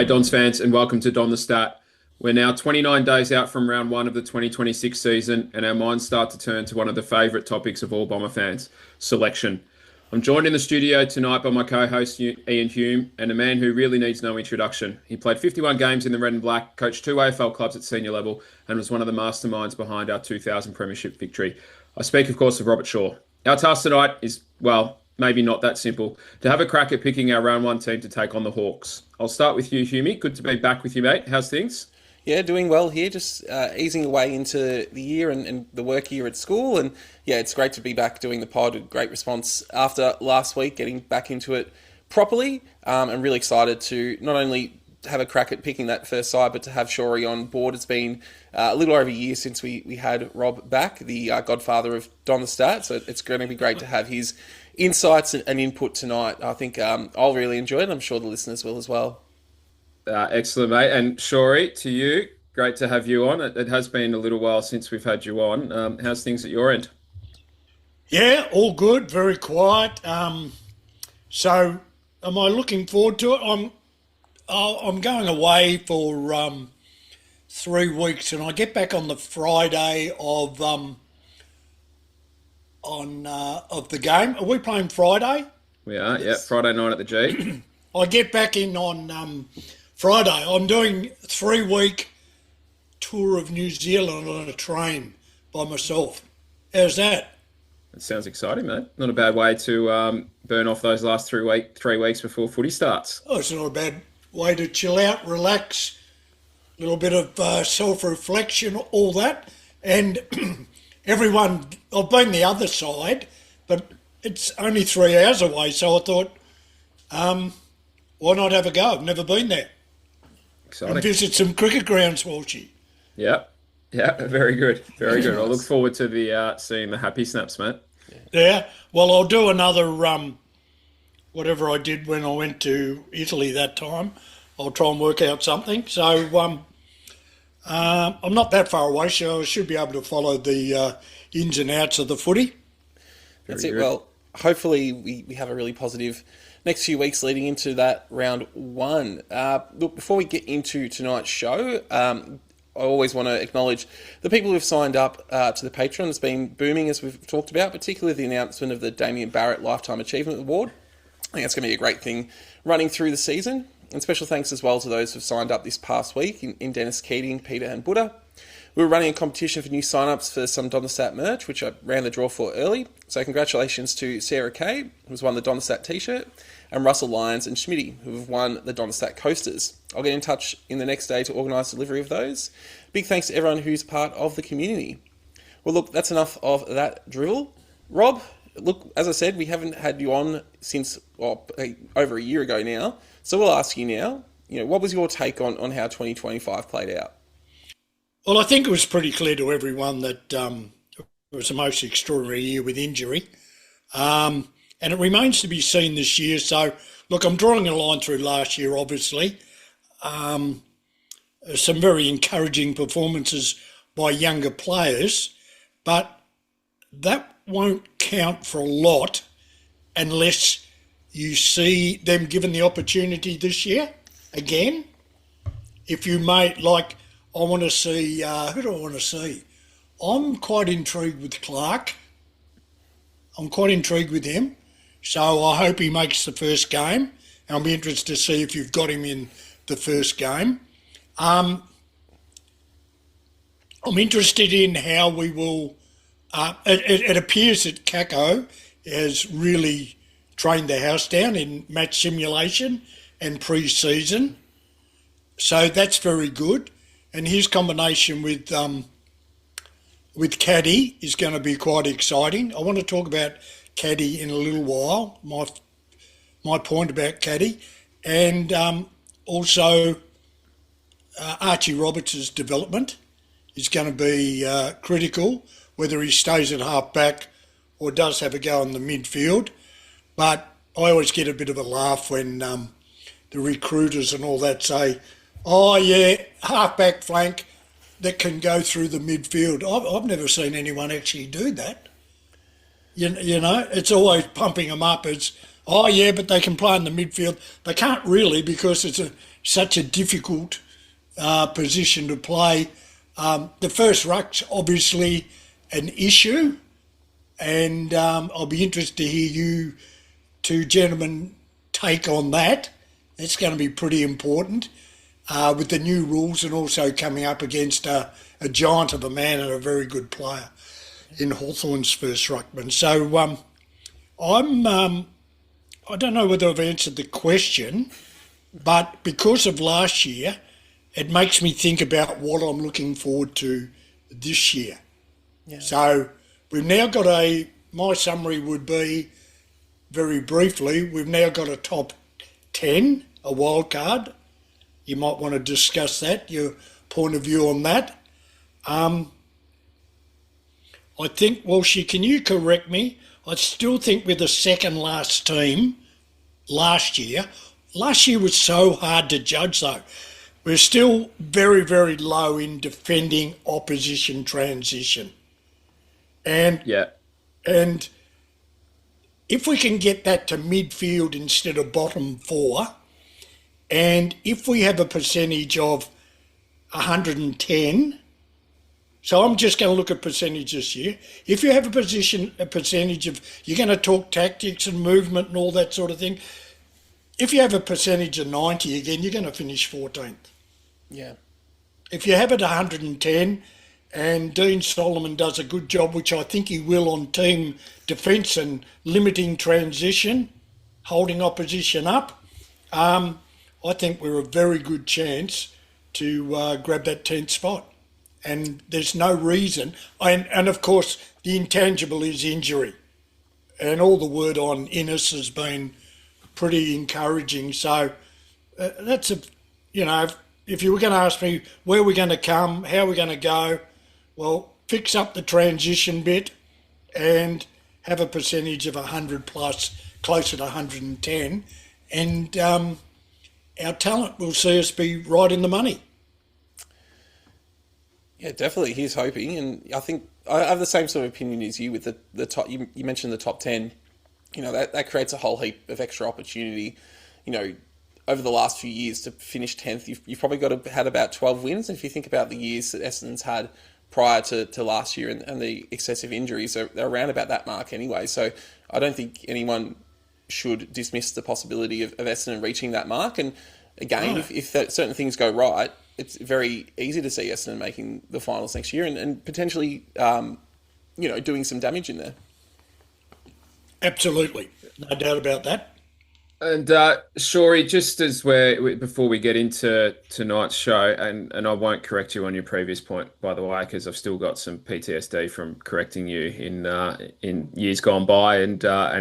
G'day, Dons fans, and welcome to Don the Stat. We're now 29 days out from round one of the 2026 season, and our minds start to turn to one of the favourite topics of all Bomber fans, selection. I'm joined in the studio tonight by my co-host Ian Hume, and a man who really needs no introduction. He played 51 games in the red and black, coached two AFL clubs at senior level, and was one of the masterminds behind our 2000 premiership victory. I speak, of course, of Robert Shaw. Our task tonight is, well, maybe not that simple, to have a crack at picking our round one team to take on the Hawks. I'll start with you, Humie. Good to be back with you, mate. How's things? Yeah, doing well here, just easing away into the year and the work year at school. And yeah, it's great to be back doing the pod. Great response after last week, getting back into it properly. I'm really excited to not only have a crack at picking that first side, but to have Shorey on board. It's been a little over a year since we had Rob back, the godfather of Don the Stat. So it's going to be great to have his insights and input tonight. I think I'll really enjoy it. I'm sure the listeners will as well. Excellent, mate. And Shorey, to you, great to have you on. It has been a little while since we've had you on. How's things at your end? Yeah, all good, very quiet. So am I looking forward to it? I'm going away for 3 weeks, and I get back on the Friday of the game. Are we playing Friday? We are, yeah. Friday night at the G. I get back in on Friday. I'm doing a 3 week tour of New Zealand on a train by myself. How's that? It sounds exciting, mate. Not a bad way to burn off those last 3 weeks before footy starts. Oh, it's not a bad way to chill out, relax, a little bit of self-reflection, all that. And everyone, I've been the other side, but it's only 3 hours away, so I thought, why not have a go? I've never been there. Exciting. And visit some cricket grounds, Walshy. Yeah, very good, very good. I look forward to the seeing the happy snaps, mate. Yeah, well, I'll do another whatever I did when I went to Italy that time. I'll try and work out something. So I'm not that far away, so I should be able to follow the ins and outs of the footy. That's it. Well, hopefully we have a really positive next few weeks leading into that round one. Look, before we get into tonight's show, I always want to acknowledge the people who've signed up to the Patreon. It's been booming, as we've talked about, particularly the announcement of the Damien Barrett Lifetime Achievement Award. I think that's going to be a great thing running through the season. And special thanks as well to those who've signed up this past week in Dennis Keating, Peter and Buddha. We were running a competition for new sign-ups for some Don the Stat merch, which I ran the draw for early. So congratulations to Sarah Kay, who's won the Don the Stat t-shirt, and Russell Lyons and Schmitty, who have won the Don the Stat coasters. I'll get in touch in the next day to organise delivery of those. Big thanks to everyone who's part of the community. Well, look, that's enough of that drivel. Rob, look, as I said, we haven't had you on since over a year ago now. So we'll ask you now, what was your take on how 2025 played out? Well, I think it was pretty clear to everyone that it was the most extraordinary year with injury. And it remains to be seen this year. So, look, I'm drawing a line through last year, obviously. Some very encouraging performances by younger players, but that won't count for a lot unless you see them given the opportunity this year again. If you may, like, I want to see, who do I want to see? I'm quite intrigued with Clark. I'm quite intrigued with him. So I hope he makes the first game. I'll be interested to see if you've got him in the first game. I'm interested in how we will... It appears that Kako has really trained the house down in match simulation and pre-season. So that's very good. And his combination with Caddy is going to be quite exciting. I want to talk about Caddy in a little while, my point about Caddy. And also Archie Roberts' development is going to be critical, whether he stays at half-back or does have a go in the midfield. But I always get a bit of a laugh when the recruiters and all that say, oh yeah, half-back flank that can go through the midfield. I've never seen anyone actually do that. You know, it's always pumping them up as, oh yeah, but they can play in the midfield. They can't really because it's a such a difficult position to play. The first ruck's obviously an issue, and I'll be interested to hear you two gentlemen take on that. It's going to be pretty important with the new rules, and also coming up against a giant of a man and a very good player in Hawthorn's first ruckman. So I don't know whether I've answered the question, but because of last year, it makes me think about what I'm looking forward to this year. Yeah. So we've now got my summary would be, very briefly, we've now got a top 10, a wild card. You might want to discuss that, your point of view on that. I think, Walshy, can you correct me? I still think we're the second last team last year. Last year was so hard to judge, though. We're still very, very low in defending opposition transition. And if we can get that to midfield instead of bottom four, and if we have a percentage of 110, so I'm just going to look at percentage this year. If you have a percentage of, you're going to talk tactics and movement and all that sort of thing. If you have a percentage of 90 again, you're going to finish 14th. Yeah. If you have it 110 and Dean Solomon does a good job, which I think he will on team defence and limiting transition, holding opposition up, I think we're a very good chance to grab that 10th spot. And there's no reason. And of course, the intangible is injury. And all the word on Innes has been pretty encouraging. So that's if you were going to ask me where we're going to come, how we're going to go, well, fix up the transition bit and have a percentage of 100 plus, closer to 110, and our talent will see us be right in the money. Yeah, definitely. He's hoping, and I think I have the same sort of opinion as you with the top. You mentioned the top 10. That creates a whole heap of extra opportunity. Over the last few years to finish 10th, you've probably had about 12 wins. And if you think about the years that Essendon's had prior to last year and the excessive injuries, they're around about that mark anyway. So I don't think anyone should dismiss the possibility of Essendon reaching that mark. And again, if certain things go right, it's very easy to see Essendon making the finals next year and potentially, doing some damage in there. Absolutely. No doubt about that. And Shorey, just as before we get into tonight's show, and I won't correct you on your previous point, by the way, because I've still got some PTSD from correcting you in years gone by, and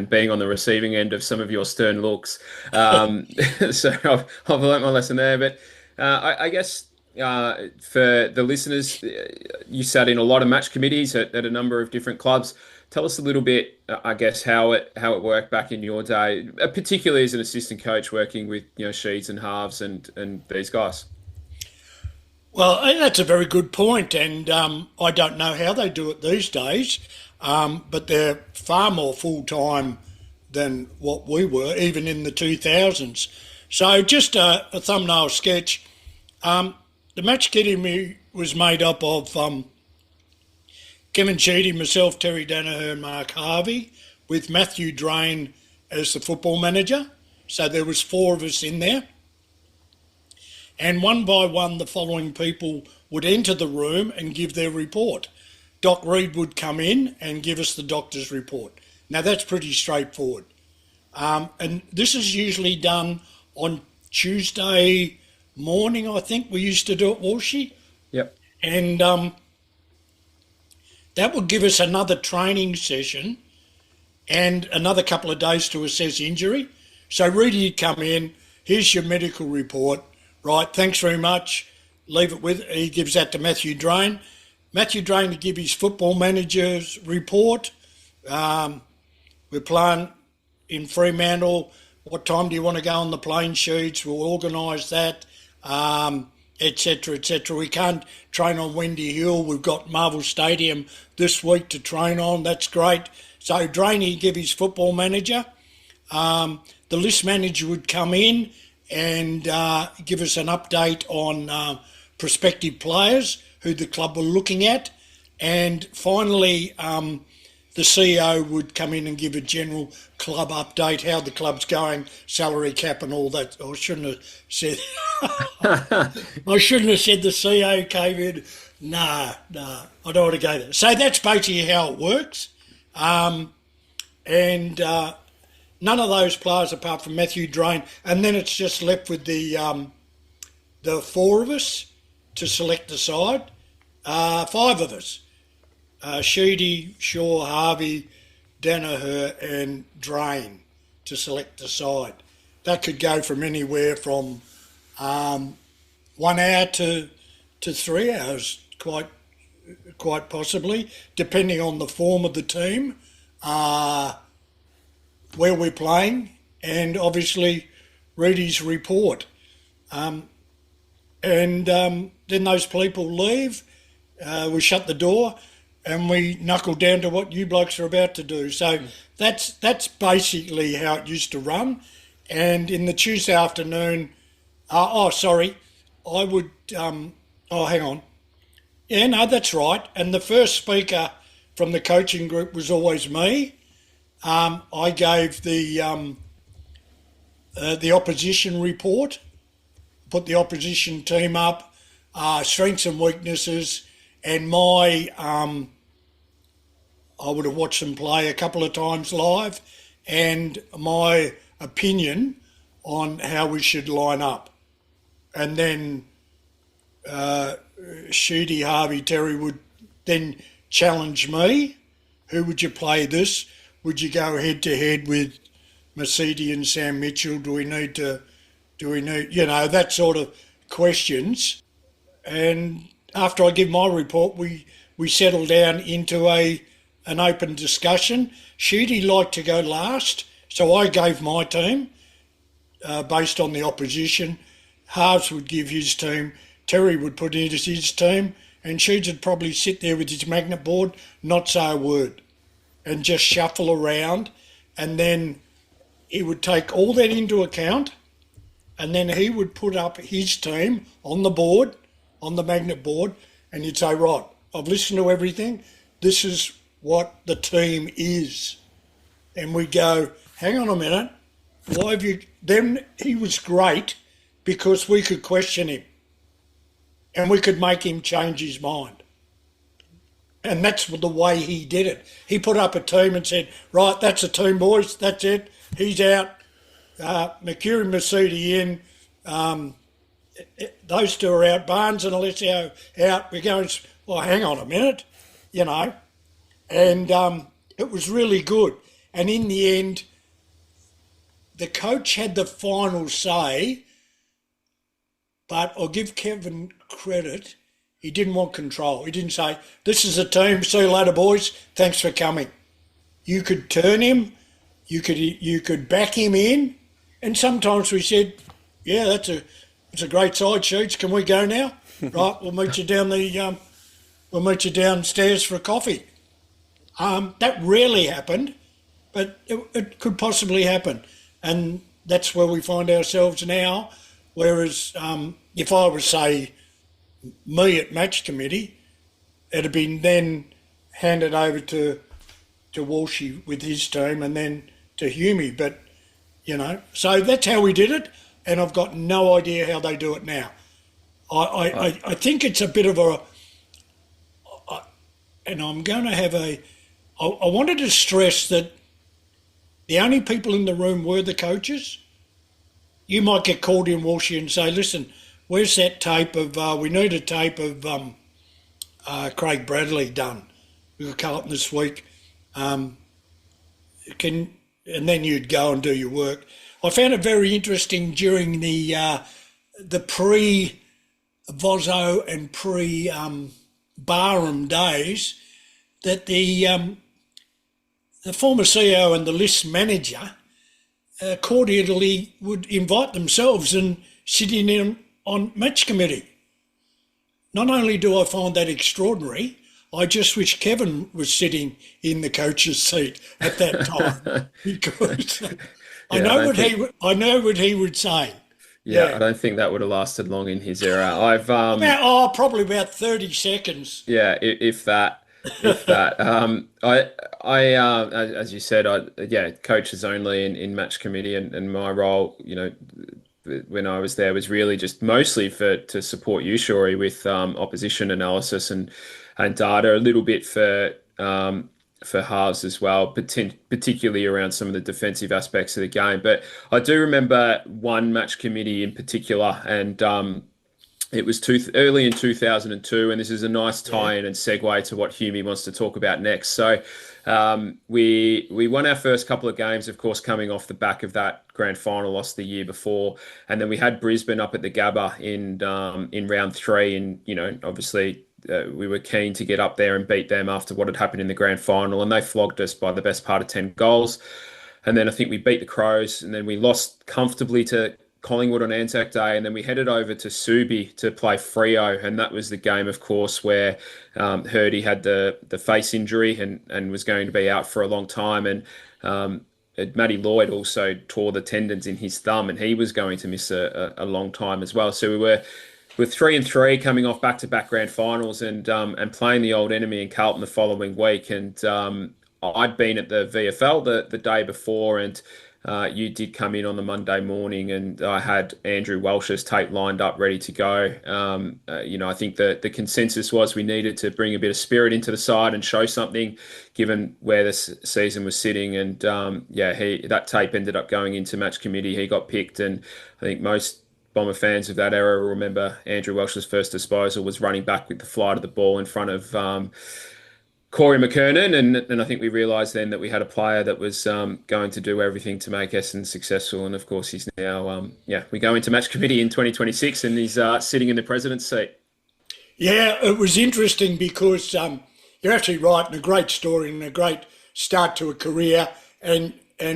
being on the receiving end of some of your stern looks. So I've learnt my lesson there. But I guess for the listeners, you sat in a lot of match committees at a number of different clubs. Tell us a little bit, I guess, how it worked back in your day, particularly as an assistant coach working with Sheeds and Halves and these guys. Well, that's a very good point, and I don't know how they do it these days, but they're far more full-time than what we were, even in the 2000s. So just a thumbnail sketch. The match committee was made up of Kevin Sheedy, myself, Terry Danaher and Mark Harvey, with Matthew Drain as the football manager. So there was 4 of us in there. And one by one, the following people would enter the room and give their report. Doc Reed would come in and give us the doctor's report. Now, that's pretty straightforward. And this is usually done on Tuesday morning, I think we used to do it, Walshy. Yep. And that would give us another training session and another couple of days to assess injury. So Reedy would come in, here's your medical report. Right, thanks very much. Leave it with, he gives that to Matthew Drain. Matthew Drain to give his football manager's report. We're playing in Fremantle. What time do you want to go on the plane sheets? We'll organise that, etc., etc. We can't train on Wendy Hill. We've got Marvel Stadium this week to train on. That's great. So Drainey give his football manager. The list manager would come in and give us an update on prospective players who the club were looking at. And finally, the CEO would come in and give a general club update, how the club's going, salary cap and all that. I shouldn't have said I shouldn't have said the CEO came in. No, I don't want to go there. So that's basically how it works. And none of those players apart from Matthew Drain, and then it's just left with the four of us to select the side. Five of us. Sheedy, Shaw, Harvey, Danaher and Drain to select the side. That could go from anywhere from 1 hour to 3 hours, quite possibly, depending on the form of the team, where we're playing, and obviously Reedy's report. And then those people leave, we shut the door, and we knuckle down to what you blokes are about to do. So that's basically how it used to run. And in the Tuesday afternoon, I would, hang on. Yeah, no, that's right. And the first speaker from the coaching group was always me. I gave the opposition report, put the opposition team up, strengths and weaknesses, and my... I would have watched them play a couple of times live, and my opinion on how we should line up. And then Sheedy, Harvey, Terry would then challenge me. Who would you play this? Would you go head to head with Mercedes and Sam Mitchell? Do we need, that sort of questions. And after I give my report, we settle down into an open discussion. Sheedy liked to go last, so I gave my team based on the opposition. Harves would give his team, Terry would put in his team, and Sheeds would probably sit there with his magnet board, not say a word, and just shuffle around, and then he would take all that into account, and then he would put up his team on the board, on the magnet board, and he'd say, right, I've listened to everything, this is what the team is. And we go, hang on a minute, why have you... Then he was great because we could question him and we could make him change his mind. And that's the way he did it. He put up a team and said, right, that's a team, boys, that's it, he's out. McCurry, Mercedes in, those two are out, Barnes and Alessio out. We're going, well, hang on a minute, And it was really good. And in the end, the coach had the final say, but I'll give Kevin credit, he didn't want control. He didn't say, this is a team, see you later, boys, thanks for coming. You could turn him, you could back him in, and sometimes we said, yeah, it's a great side, Sheets, can we go now? Right, we'll meet you downstairs for a coffee. That rarely happened, but it could possibly happen. And that's where we find ourselves now. Whereas if I was, say, me at match committee, it'd have been then handed over to Walshy with his team and then to Humey. But, so that's how we did it. And I've got no idea how they do it now. I think it's a bit of and I'm going to have I wanted to stress that the only people in the room were the coaches. You might get called in, Walshy, and say, listen, where's that tape of, we need a tape of Craig Bradley done. We got Carlton this week. And then you'd go and do your work. I found it very interesting during the pre-Vozo and pre-Barham days that the former CEO and the list manager cordially would invite themselves and sit in on match committee. Not only do I find that extraordinary, I just wish Kevin was sitting in the coach's seat at that time because I know what he would say. Yeah, I don't think that would have lasted long in his era. I've Probably about 30 seconds. Yeah, if that, if that. As you said, coaches only in match committee, and my role, when I was there was really just mostly to support you, Shorey, with opposition analysis and data, a little bit for halves as well, particularly around some of the defensive aspects of the game. But I do remember one match committee in particular, and it was early in 2002, and this is a nice tie-in and segue to what Humie wants to talk about next. So we won our first couple of games, of course, coming off the back of that grand final loss the year before, and then we had Brisbane up at the Gabba in round 3, and obviously. We were keen to get up there and beat them after what had happened in the grand final, and they flogged us by the best part of 10 goals. And then I think we beat the Crows, and then we lost comfortably to Collingwood on Anzac Day, and then we headed over to Subi to play Freo, and that was the game, of course, where Hurdy had the face injury and was going to be out for a long time, and Matty Lloyd also tore the tendons in his thumb, and he was going to miss a long time as well. So we were with 3-3 coming off back-to-back grand finals and playing the old enemy in Carlton the following week. And I'd been at the VFL the day before, and you did come in on the Monday morning, and I had Andrew Welsh's tape lined up ready to go. I think the consensus was we needed to bring a bit of spirit into the side and show something, given where this season was sitting. And that tape ended up going into match committee. He got picked, and I think most Bomber fans of that era will remember Andrew Welsh's first disposal was running back with the flight of the ball in front of Corey McKernan, and I think we realised then that we had a player that was going to do everything to make Essendon successful. And of course, he's now we go into match committee in 2026, and he's sitting in the president's seat. Yeah, it was interesting because you're actually right, and a great story and a great start to a career. And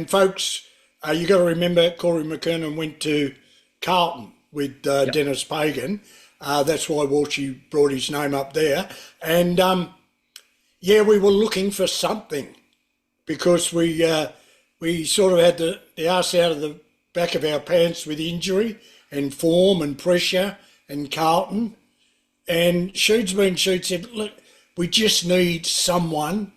folks, you got to remember Corey McKernan went to Carlton with Dennis Pagan. That's why Walshy brought his name up there. And we were looking for something because we sort of had the arse out of the back of our pants with injury and form and pressure and Carlton. And Shoots said, look, we just need someone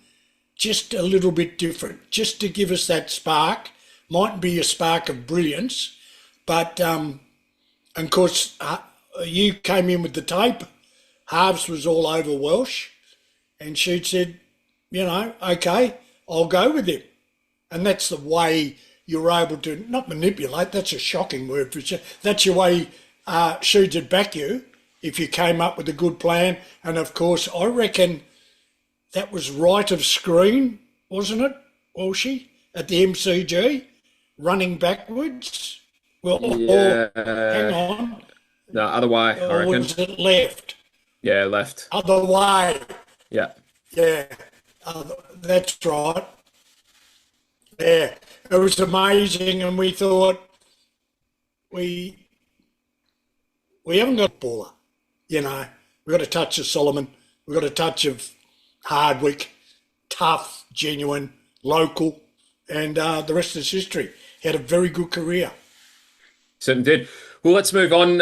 just a little bit different, just to give us that spark. Mightn't be a spark of brilliance, but, and of course, you came in with the tape. Halves was all over Welsh. And she said, okay, I'll go with him. And that's the way you're able to, not manipulate, that's a shocking word for you. That's your way Shoots would back you if you came up with a good plan. And of course, I reckon that was right of screen, wasn't it, Walshy, at the MCG, running backwards? Well, hang on. No, other way, I reckon. Or was it left? Yeah, left. Other way. Yeah. Yeah, that's right. Yeah, it was amazing, and we thought we haven't got a baller. We've got a touch of Solomon, we've got a touch of Hardwick, tough, genuine, local, and the rest is history. He had a very good career. Certainly did. Well, let's move on.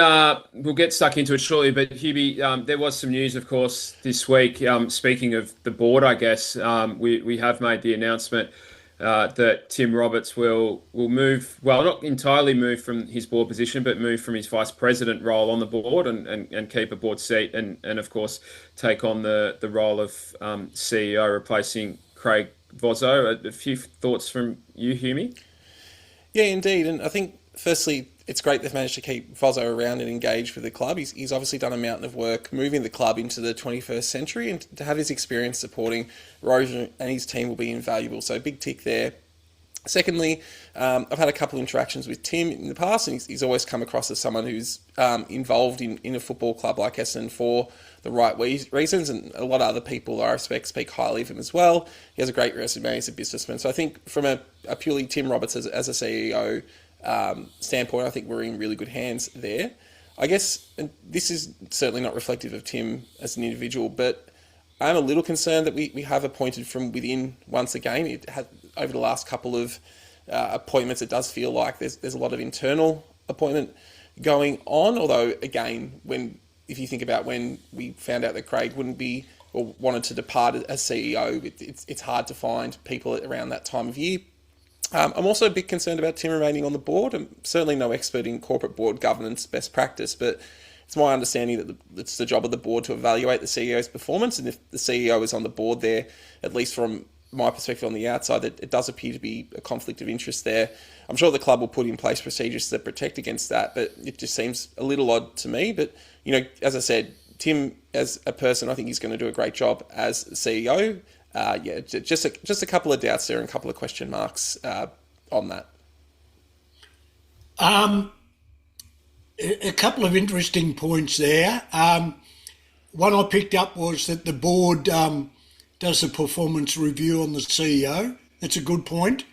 We'll get stuck into it shortly, but Hubie, there was some news, of course, this week. Speaking of the board, I guess, we have made the announcement that Tim Roberts will move, well, not entirely move from his board position, but move from his vice president role on the board and keep a board seat and of course, take on the role of CEO, replacing Craig Vozzo. A few thoughts from you, Humie? Yeah, indeed. And I think, firstly, it's great they've managed to keep Vozzo around and engaged with the club. He's obviously done a mountain of work moving the club into the 21st century, and to have his experience supporting Rosen and his team will be invaluable. So big tick there. Secondly, I've had a couple of interactions with Tim in the past, and he's always come across as someone who's involved in a football club like Essendon for the right reasons, and a lot of other people I respect speak highly of him as well. He has a great resume, he's a businessman. So I think from a purely Tim Roberts as a CEO standpoint, I think we're in really good hands there. I guess, and this is certainly not reflective of Tim as an individual, but I'm a little concerned that we have appointed from within once again. It had, over the last couple of appointments, it does feel like there's a lot of internal appointment going on. Although, again, if you think about when we found out that Craig wouldn't be or wanted to depart as CEO, it's hard to find people around that time of year. I'm also a bit concerned about Tim remaining on the board. I'm certainly no expert in corporate board governance best practice, but it's my understanding that it's the job of the board to evaluate the CEO's performance, and if the CEO is on the board there, at least from my perspective on the outside, it does appear to be a conflict of interest there. I'm sure the club will put in place procedures that protect against that, but it just seems a little odd to me. But, as I said, Tim, as a person, I think he's going to do a great job as CEO. Just a couple of doubts there and a couple of question marks on that. A couple of interesting points there. One I picked up was that the board does a performance review on the CEO. That's a good point.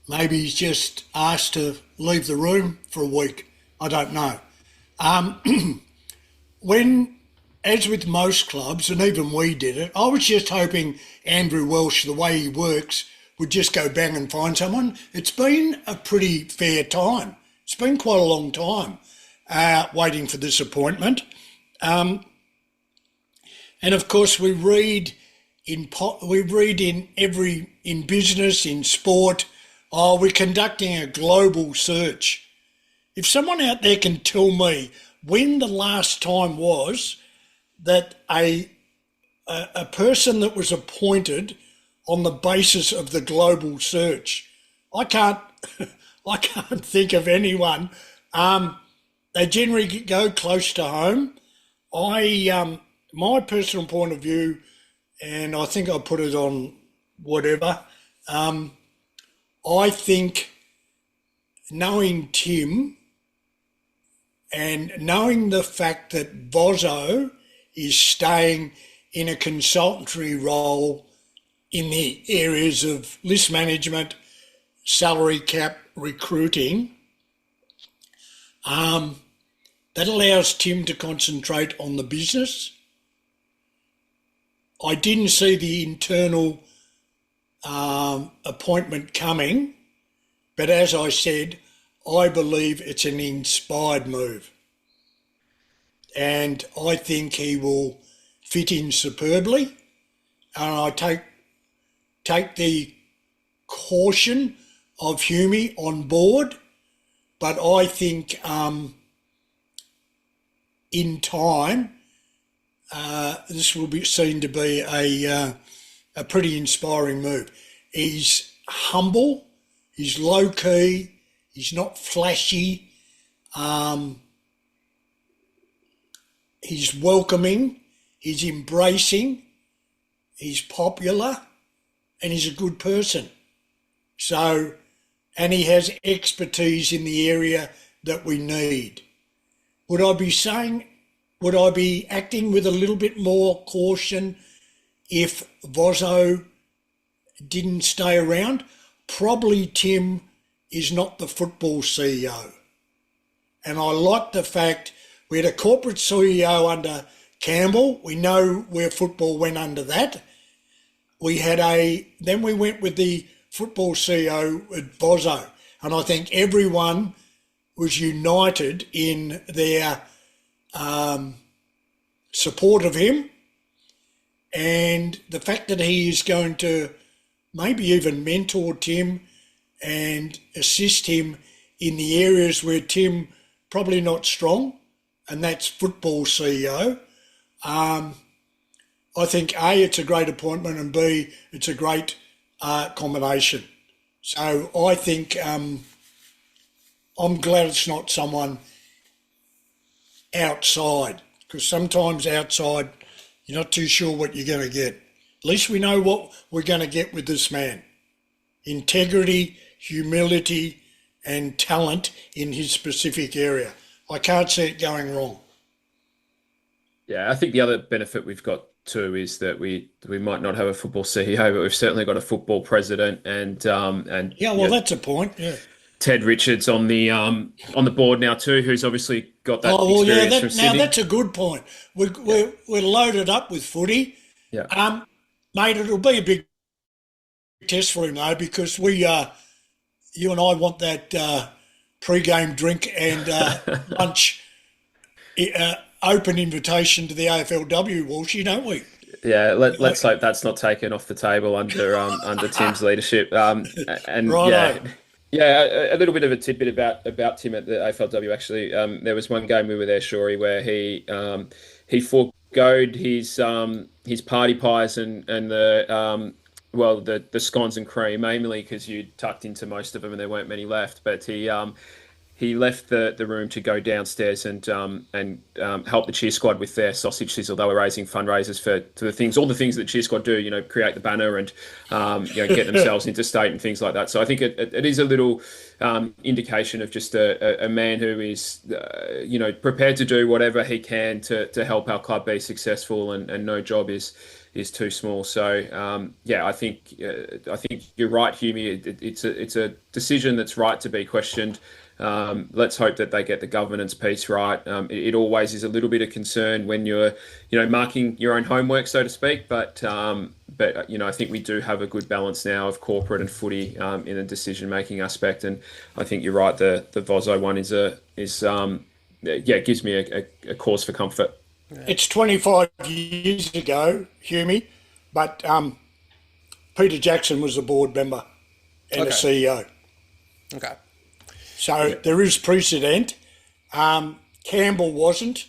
Maybe he's just asked to leave the room for a week. I don't know. As with most clubs, and even we did it, I was just hoping Andrew Welsh, the way he works, would just go bang and find someone. It's been a pretty fair time. It's been quite a long time waiting for this appointment. And of course, we read in business, in sport, we're conducting a global search. If someone out there can tell me when the last time was that a person that was appointed on the basis of the global search, I can't think of anyone. They generally go close to home. My personal point of view, and I think I put it on whatever, I think knowing Tim and knowing the fact that Vozzo is staying in a consultancy role in the areas of list management, salary cap, recruiting, that allows Tim to concentrate on the business. I didn't see the internal appointment coming, but as I said, I believe it's an inspired move. And I think he will fit in superbly. And I take the caution of Humie on board, but I think in time this will be seen to be a pretty inspiring move. He's humble, he's low key, he's not flashy, he's welcoming, he's embracing, he's popular, and he's a good person. So, and he has expertise in the area that we need. Would I be acting with a little bit more caution if Vozzo didn't stay around? Probably Tim is not the football CEO. And I like the fact we had a corporate CEO under Campbell. We know where football went under that. Then we went with the football CEO at Vozzo. And I think everyone was united in their support of him, and the fact that he is going to maybe even mentor Tim and assist him in the areas where Tim probably not strong, and that's football CEO. I think A, it's a great appointment, and B, it's a great combination. So I think I'm glad it's not someone outside, because sometimes outside you're not too sure what you're going to get. At least we know what we're going to get with this man. Integrity, humility, and talent in his specific area. I can't see it going wrong. Yeah, I think the other benefit we've got too is that we might not have a football CEO, but we've certainly got a football president, and that's a point. Yeah, Ted Richards on the board now too, who's obviously got that experience from Sydney. Now that's a good point. We're loaded up with footy. Yeah, mate, it'll be a big test for him though, because you and I want that pre-game drink and lunch open invitation to the AFLW, Walshy, don't we? Yeah, let's hope that's not taken off the table under Tim's leadership. And Righto. yeah, a little bit of a tidbit about Tim at the AFLW actually. There was one game we were there, Shorey, where he foregoed his party pies and the scones and cream, mainly because you tucked into most of them and there weren't many left. But he left the room to go downstairs and help the cheer squad with their sausage sizzle. They were raising fundraisers for all the things that the cheer squad do. You know, create the banner and get themselves into state and things like that. So I think it is a little indication of just a man who is prepared to do whatever he can to help our club be successful, and no job is too small. So I think you're right, Humie. It's a decision that's right to be questioned. Let's hope that they get the governance piece right. It always is a little bit of concern when you're, marking your own homework, so to speak. But I think we do have a good balance now of corporate and footy in the decision-making aspect. And I think you're right. The Vozo one gives me a cause for comfort. It's 25 years ago, Humie, but Peter Jackson was a board member and a CEO. Okay. So there is precedent. Campbell wasn't.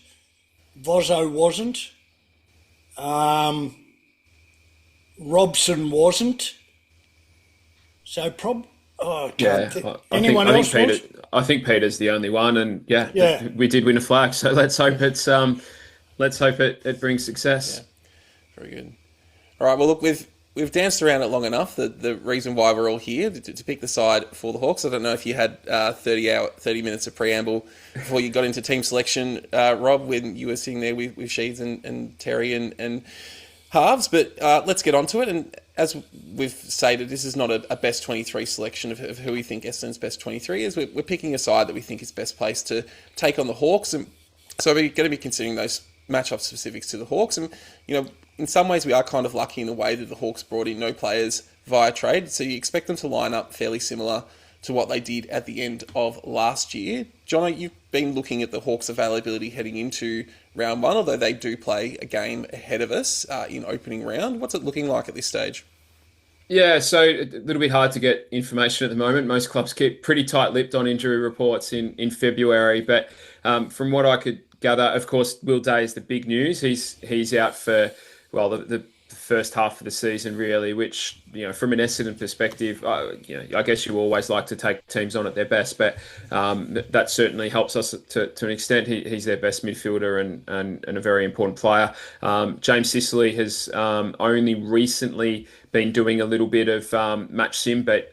Vozo wasn't. Robson wasn't. So anyone else was? I think Peter's the only one, and we did win a flag. So let's hope it brings success. Yeah. Very good. All right. Well, look, we've danced around it long enough. The reason why we're all here to pick the side for the Hawks. I don't know if you had 30 minutes of preamble before you got into team selection, Rob, when you were sitting there with Sheeds and Terry and halves. But let's get on to it. And as we've stated, this is not a best 23 selection of who we think Essendon's best 23 is. We're picking a side that we think is best placed to take on the Hawks. And so we're going to be considering those matchup specifics to the Hawks. And, in some ways we are kind of lucky in the way that the Hawks brought in no players via trade. So you expect them to line up fairly similar to what they did at the end of last year. Jono, you've been looking at the Hawks' availability heading into round one, although they do play a game ahead of us in opening round. What's it looking like at this stage? Yeah, so a little bit hard to get information at the moment. Most clubs keep pretty tight-lipped on injury reports in February. But from what I could gather, of course, Will Day is the big news. He's out for the first half of the season, really, which, from an Essendon perspective, I guess you always like to take teams on at their best, but that certainly helps us to an extent. He's their best midfielder and a very important player. James Sicily has only recently been doing a little bit of match sim, but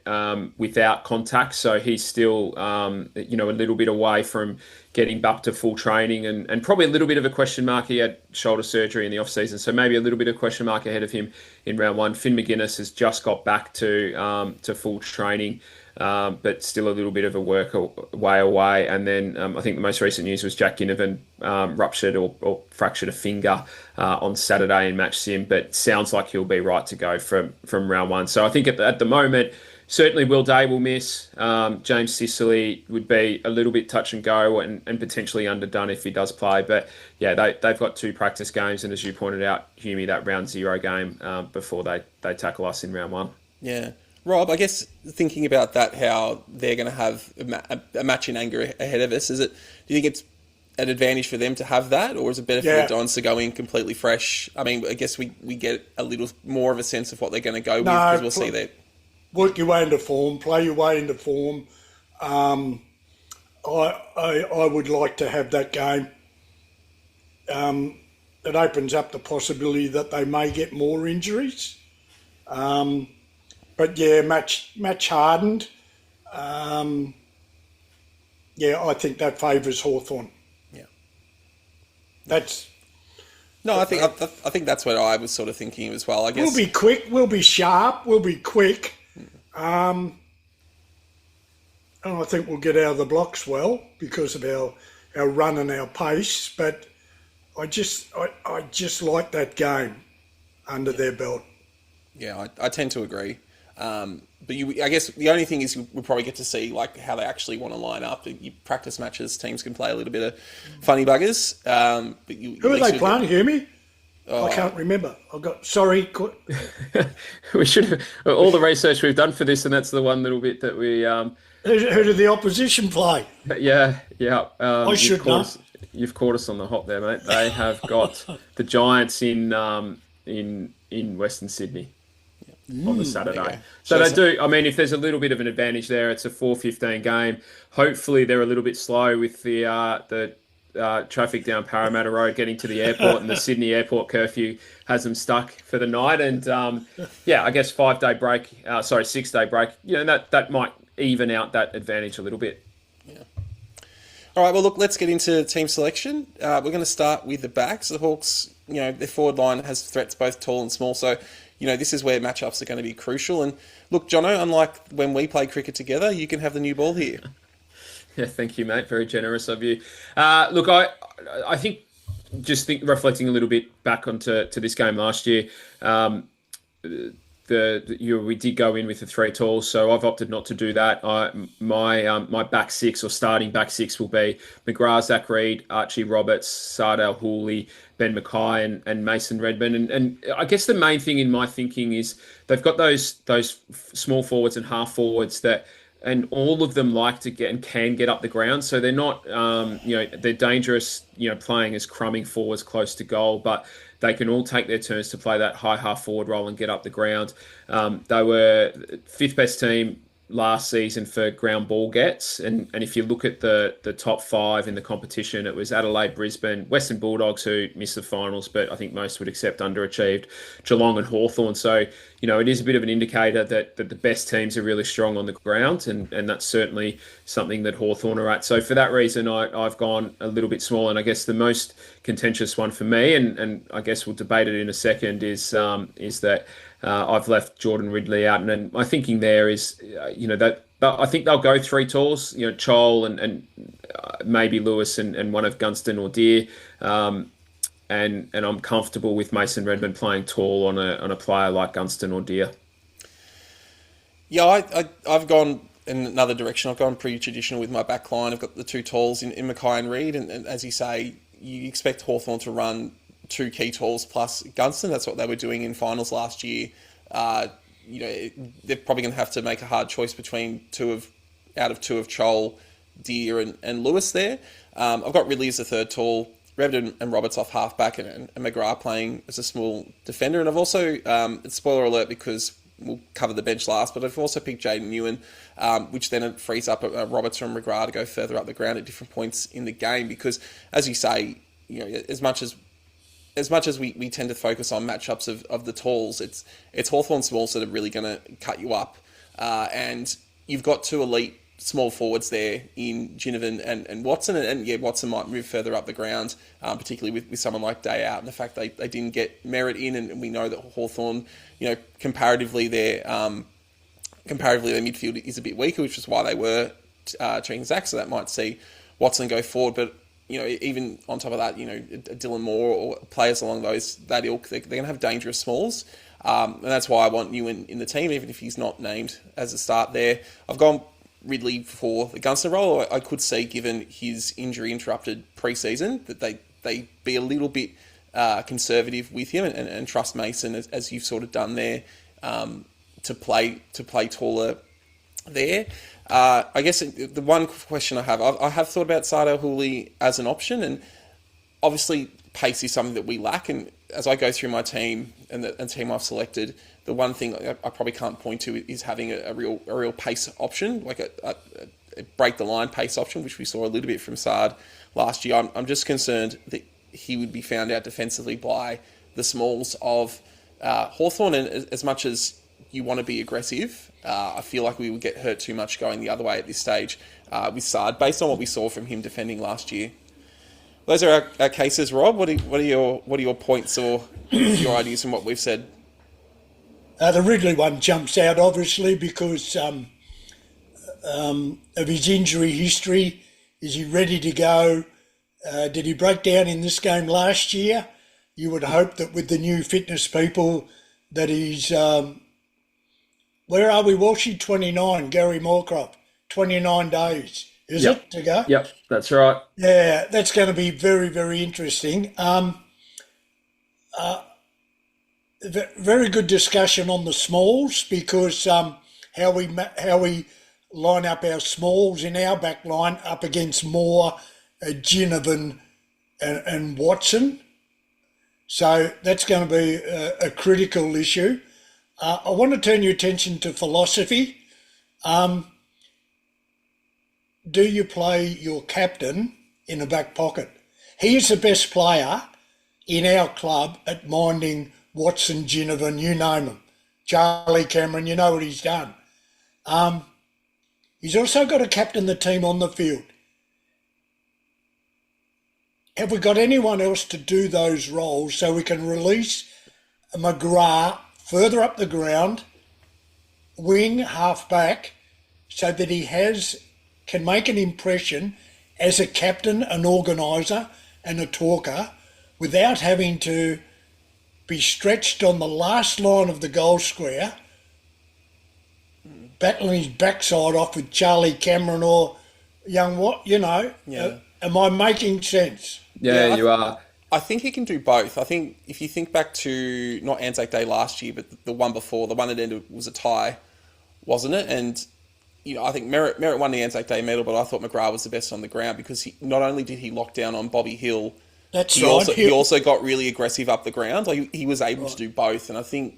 without contact, so he's still a little bit away from getting back to full training, and probably a little bit of a question mark. He had shoulder surgery in the off-season, so maybe a little bit of question mark ahead of him in round one. Finn McGuinness has just got back to full training, but still a little bit of a work way away. And then I think the most recent news was Jack Ginnivan ruptured or fractured a finger on Saturday in match sim, but sounds like he'll be right to go from round one. So I think at the moment, certainly Will Day will miss. James Sicily would be a little bit touch and go and potentially underdone if he does play. But yeah, they've got 2 practice games, and as you pointed out, Humie, that round 0 game before they tackle us in round 1. Yeah. Rob, I guess thinking about that, how they're going to have a match in anger ahead of us, do you think it's an advantage for them to have that, or is it better for the Dons to go in completely fresh? I mean, I guess we get a little more of a sense of what they're going to go with, because we'll see that. Work your way into form, play your way into form. I would like to have that game. It opens up the possibility that they may get more injuries. But yeah, match hardened. I think that favours Hawthorn. Yeah. I think that's what I was sort of thinking as well. I guess we'll be quick, we'll be sharp, we'll be quick. And I think we'll get out of the blocks well because of our run and our pace. But I just like that game under their belt. Yeah, I tend to agree. But I guess the only thing is we'll probably get to see like how they actually want to line up. You practice matches, teams can play a little bit of funny buggers. But who are they playing? Hear me? I can't remember. I've got sorry. We should have all the research we've done for this, and that's the one little bit that we. Who did the opposition play? Yeah. I should know. You've caught us on the hop there, mate. They have got the Giants in Western Sydney on the Saturday. So they do. I mean, if there's a little bit of an advantage there, it's a 4:15 game. Hopefully, they're a little bit slow with the traffic down Parramatta Road getting to the airport, and the Sydney airport curfew has them stuck for the night. And I guess 6-day break. That might even out that advantage a little bit. Yeah. All right. Well, look, let's get into team selection. We're going to start with the backs. The Hawks, their forward line has threats both tall and small. So, this is where matchups are going to be crucial. And look, Jono, unlike when we play cricket together, you can have the new ball here. Yeah, thank you, mate. Very generous of you. Look, I think reflecting a little bit back onto this game last year, we did go in with the 3 talls, so I've opted not to do that. My back 6 or starting back 6 will be McGrath, Zach Reid, Archie Roberts, Sardale Hooley, Ben Mackay, and Mason Redmond. And I guess the main thing in my thinking is they've got those small forwards and half forwards and all of them like to get and can get up the ground. So they're not, they're dangerous, playing as crumbing forwards close to goal, but they can all take their turns to play that high half forward role and get up the ground. They were 5th best team last season for ground ball gets. And if you look at the top 5 in the competition, it was Adelaide, Brisbane, Western Bulldogs, who missed the finals, but I think most would accept underachieved, Geelong and Hawthorn. So, it is a bit of an indicator that the best teams are really strong on the ground, and that's certainly something that Hawthorn are at. So for that reason, I've gone a little bit small, and I guess the most contentious one for me, and I guess we'll debate it in a second, is that I've left Jordan Ridley out, and my thinking there is, that I think they'll go 3 talls, Chol and maybe Lewis and one of Gunston or Deer, and I'm comfortable with Mason Redmond playing tall on a player like Gunston or Deer. Yeah, I've gone in another direction. I've gone pretty traditional with my back line. I've got the 2 talls in Mackay and Reid, and as you say, you expect Hawthorn to run 2 key talls plus Gunston. That's what they were doing in finals last year. They're probably going to have to make a hard choice between 2 of Chol, Deer, and Lewis there. I've got Ridley as the 3rd tall, Redmond and Roberts off halfback, and McGrath playing as a small defender. And I've also, spoiler alert because we'll cover the bench last, but I've also picked Jaden Newen, which then frees up Roberts and McGrath to go further up the ground at different points in the game. Because, as you say, as much as we tend to focus on matchups of the talls, it's Hawthorn smalls that are really going to cut you up. And you've got 2 elite small forwards there in Ginnivan and Watson. And Watson might move further up the ground, particularly with someone like Day Out, and the fact they didn't get Merritt in. And we know that Hawthorn, comparatively their midfield is a bit weaker, which is why they were treating Zach. So that might see Watson go forward. But even on top of that, Dylan Moore or players along that ilk, they're going to have dangerous smalls. And that's why I want Newen in the team, even if he's not named as a start there. I've gone Ridley for the Gunston role. I could see, given his injury-interrupted pre-season, that they be a little bit conservative with him and trust Mason, as you've sort of done there, to play taller there. I guess the one question I have thought about Sardale Hooley as an option, and obviously pace is something that we lack. And as I go through my team and the team I've selected, the one thing I probably can't point to is having a real pace option, like a break the line pace option, which we saw a little bit from Sard last year. I'm just concerned that he would be found out defensively by the smalls of Hawthorn, and as much as you want to be aggressive, I feel like we would get hurt too much going the other way at this stage with Sard, based on what we saw from him defending last year. Those are our cases, Rob. What are your points or your ideas from what we've said? The Ridley one jumps out, obviously, because of his injury history. Is he ready to go? Did he break down in this game last year? You would hope that with the new fitness people that he's Where are we, Walshy? 29, Gary Moorcroft. 29 days, is Yep. it, to go? Yep, that's right. Yeah, that's going to be very, very interesting. Very good discussion on the smalls because how we line up our smalls in our back line up against Moore, Ginnivan and Watson. So that's going to be a critical issue. I want to turn your attention to philosophy. Do you play your captain in the back pocket? He is the best player in our club at minding Watson, Ginnivan, you name him. Charlie Cameron, you know what he's done. He's also got to captain the team on the field. Have we got anyone else to do those roles so we can release McGrath further up the ground, wing, half back, so that he can make an impression as a captain, an organiser and a talker without having to be stretched on the last line of the goal square, battling his backside off with Charlie Cameron or young what, Yeah. Am I making sense? Yeah, you are. I think he can do both. I think if you think back to not Anzac Day last year, but the one before, the one that ended was a tie, wasn't it? And I think Merritt won the Anzac Day medal, but I thought McGrath was the best on the ground because not only did he lock down on Bobby Hill, he also got really aggressive up the ground. Like he was able to do both, and I think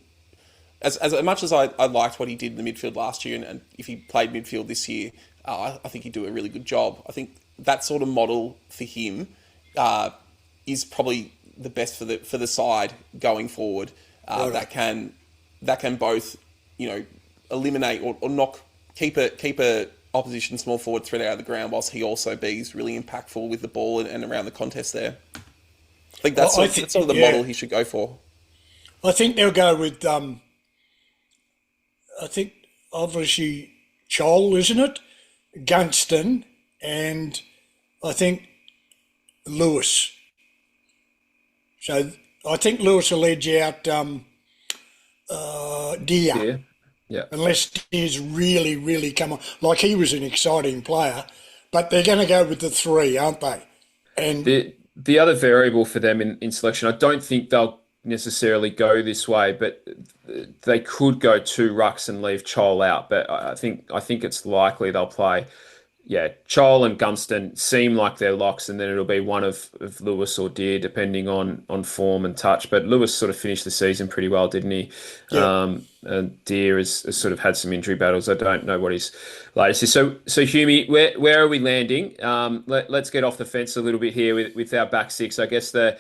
as much as I liked what he did in the midfield last year, and if he played midfield this year, I think he'd do a really good job. I think that sort of model for him is probably the best for the side going forward. That can both eliminate or knock keep a opposition small forward threat out of the ground, whilst he also is really impactful with the ball and around the contest there. I think that's sort of the model he should go for. I think they'll go with I think obviously Chol, isn't it? Gunston, and I think Lewis. So I think Lewis will edge out Deer. Yeah. Unless Deer's really, really come on. Like he was an exciting player, but they're going to go with the three, aren't they? And the other variable for them in selection, I don't think they'll necessarily go this way, but they could go 2 rucks and leave Chol out. But I think it's likely they'll play. Yeah, Chol and Gunston seem like they're locks, and then it'll be one of Lewis or Deer, depending on form and touch. But Lewis sort of finished the season pretty well, didn't he? Yeah. And Deer has sort of had some injury battles. I don't know what his latest is. So Humie, where are we landing? Let's get off the fence a little bit here with our back six. I guess the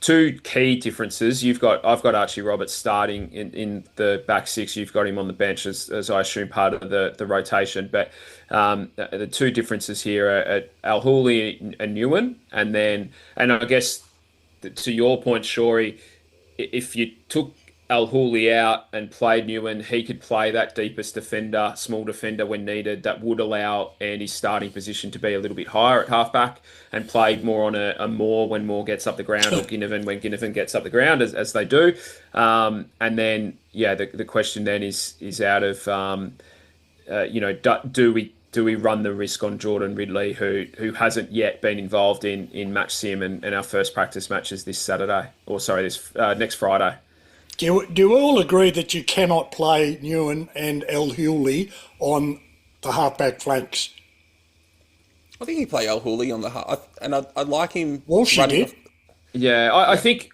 two key differences. I've got Archie Roberts starting in the back six. You've got him on the bench as I assume part of the rotation. But the two differences here are Al Hooley and Ewan, and I guess to your point, Shorey, if you took Al Hooley out and played Ewan, he could play that deepest defender, small defender when needed. That would allow Andy's starting position to be a little bit higher at halfback and played more on a Moore when Moore gets up the ground, or Ginnivan when Ginnivan gets up the ground, as they do. And then, the question then is out of, do we run the risk on Jordan Ridley, who hasn't yet been involved in match sim and our first practice matches this Saturday, this next Friday? Do we all agree that you cannot play Ewan and El Hooley on the halfback flanks? I think he play El Hooley on the half, and I'd like him. Walsh did. Yeah, I think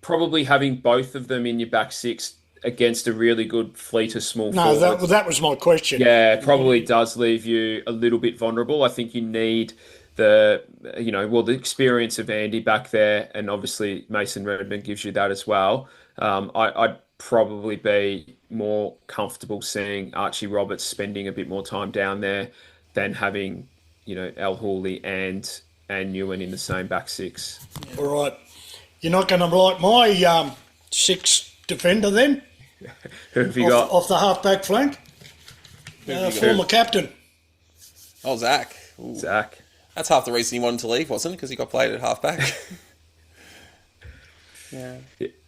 probably having both of them in your back six against a really good fleet of small forwards. That was my question. Yeah, probably does leave you a little bit vulnerable. I think you need the experience of Andy back there, and obviously Mason Redmond gives you that as well. I'd probably be more comfortable seeing Archie Roberts spending a bit more time down there than having, El Hooley and Ewan in the same back six. Yeah. All right. You're not going to like my sixth defender then? Who have you got? Off the half-back flank? Former captain. Oh, Zach. Ooh. Zach. That's half the reason he wanted to leave, wasn't it? Because he got played at half-back.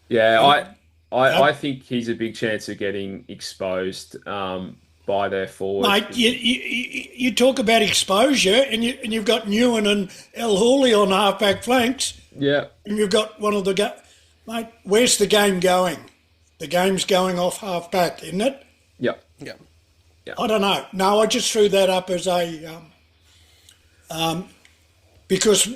Yeah, I think he's a big chance of getting exposed by their forward. Mate, you talk about exposure, and you've got Newen and El Hooley on half-back flanks, Yeah, and you've got one of the mate. Where's the game going? The game's going off half-back, isn't it? yeah, Yeah. I don't know. No, I just threw that up as a because,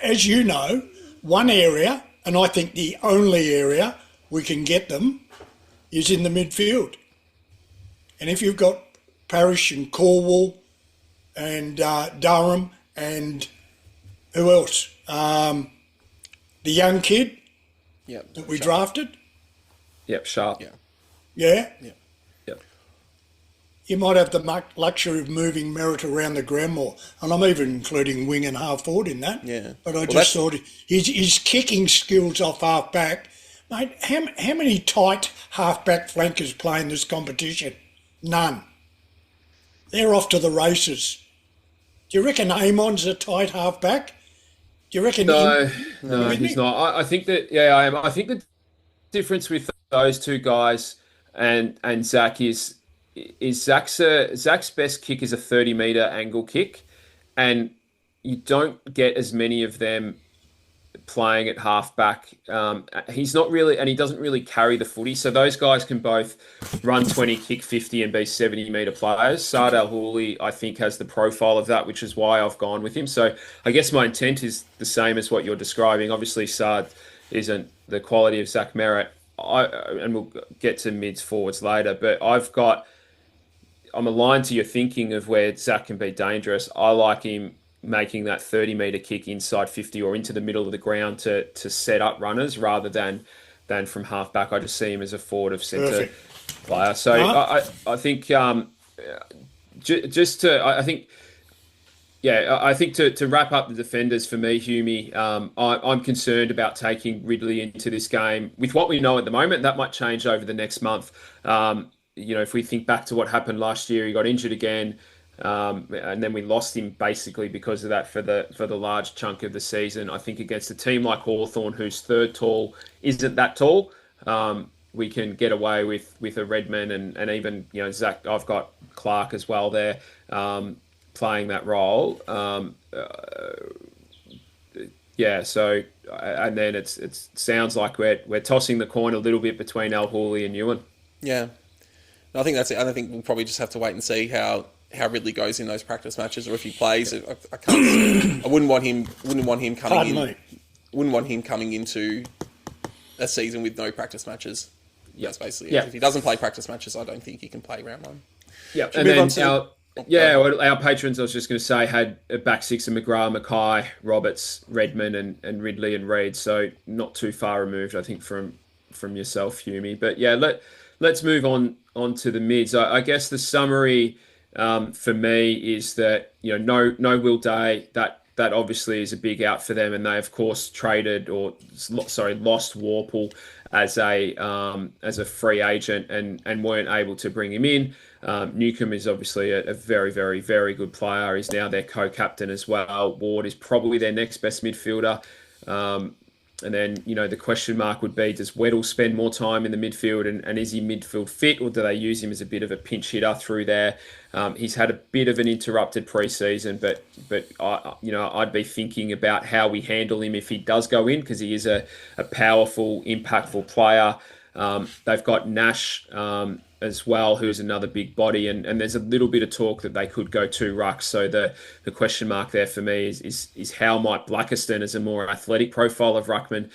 as you know, one area, and I think the only area we can get them is in the midfield. And if you've got Parrish and Corwell and Durham and who else? The young kid that we drafted. yep, Sharp. Yeah. Yeah. Yeah. Yep. You might have the luxury of moving Merritt around the ground more. And I'm even including wing and half forward in that. Yeah. But I just thought his kicking skills off half back. Mate, how many tight half back flankers play in this competition? None. They're off to the races. Do you reckon Amon's a tight half back? Do you reckon? No, he's not. I think that I am. I think the difference with those two guys and Zach is Zach's best kick is a 30-meter angle kick, and you don't get as many of them playing at halfback. He's not really, and he doesn't really carry the footy. So those guys can both run 20, kick 50, and be 70-meter players. Saad Al Hooley, I think, has the profile of that, which is why I've gone with him. So I guess my intent is the same as what you're describing. Obviously, Saad isn't the quality of Zach Merritt, and we'll get to mids forwards later. But I'm aligned to your thinking of where Zach can be dangerous. I like him making that 30-meter kick inside 50 or into the middle of the ground to set up runners rather than from half back. I just see him as a forward of centre player. So I think I think to wrap up the defenders for me, Humie, I'm concerned about taking Ridley into this game with what we know at the moment. That might change over the next month. If we think back to what happened last year, he got injured again. And then we lost him basically because of that for the large chunk of the season. I think against a team like Hawthorn, whose third tall isn't that tall, we can get away with a Redman and even Zach. I've got Clark as well there playing that role. So and then it sounds like we're tossing the coin a little bit between Al Hooley and Ewan. Yeah, I think that's it. I think we'll probably just have to wait and see how Ridley goes in those practice matches, or if he plays. I can't. I wouldn't want him coming in. Wouldn't want him coming into a season with no practice matches. Yeah, that's basically it. If he doesn't play practice matches, I don't think he can play round one. Yeah, and then our patrons, I was just going to say, had a back six of McGrath, Mackay, Roberts, Redman, and Ridley and Reid. So not too far removed, I think, from yourself, Humie. But yeah, let's move on to the mids. I guess the summary for me is that no Will Day. That obviously is a big out for them, and they of course lost Worpel as a free agent and weren't able to bring him in. Newcomb is obviously a very, very, very good player. He's now their co-captain as well. Ward is probably their next best midfielder. And then, the question mark would be, does Weddle spend more time in the midfield and is he midfield fit, or do they use him as a bit of a pinch hitter through there? He's had a bit of an interrupted pre-season, but I'd be thinking about how we handle him if he does go in, because he is a powerful, impactful player. They've got Nash as well, who's another big body, and there's a little bit of talk that they could go two rucks. So the question mark there for me is how might Blackiston, as a more athletic profile of ruckman,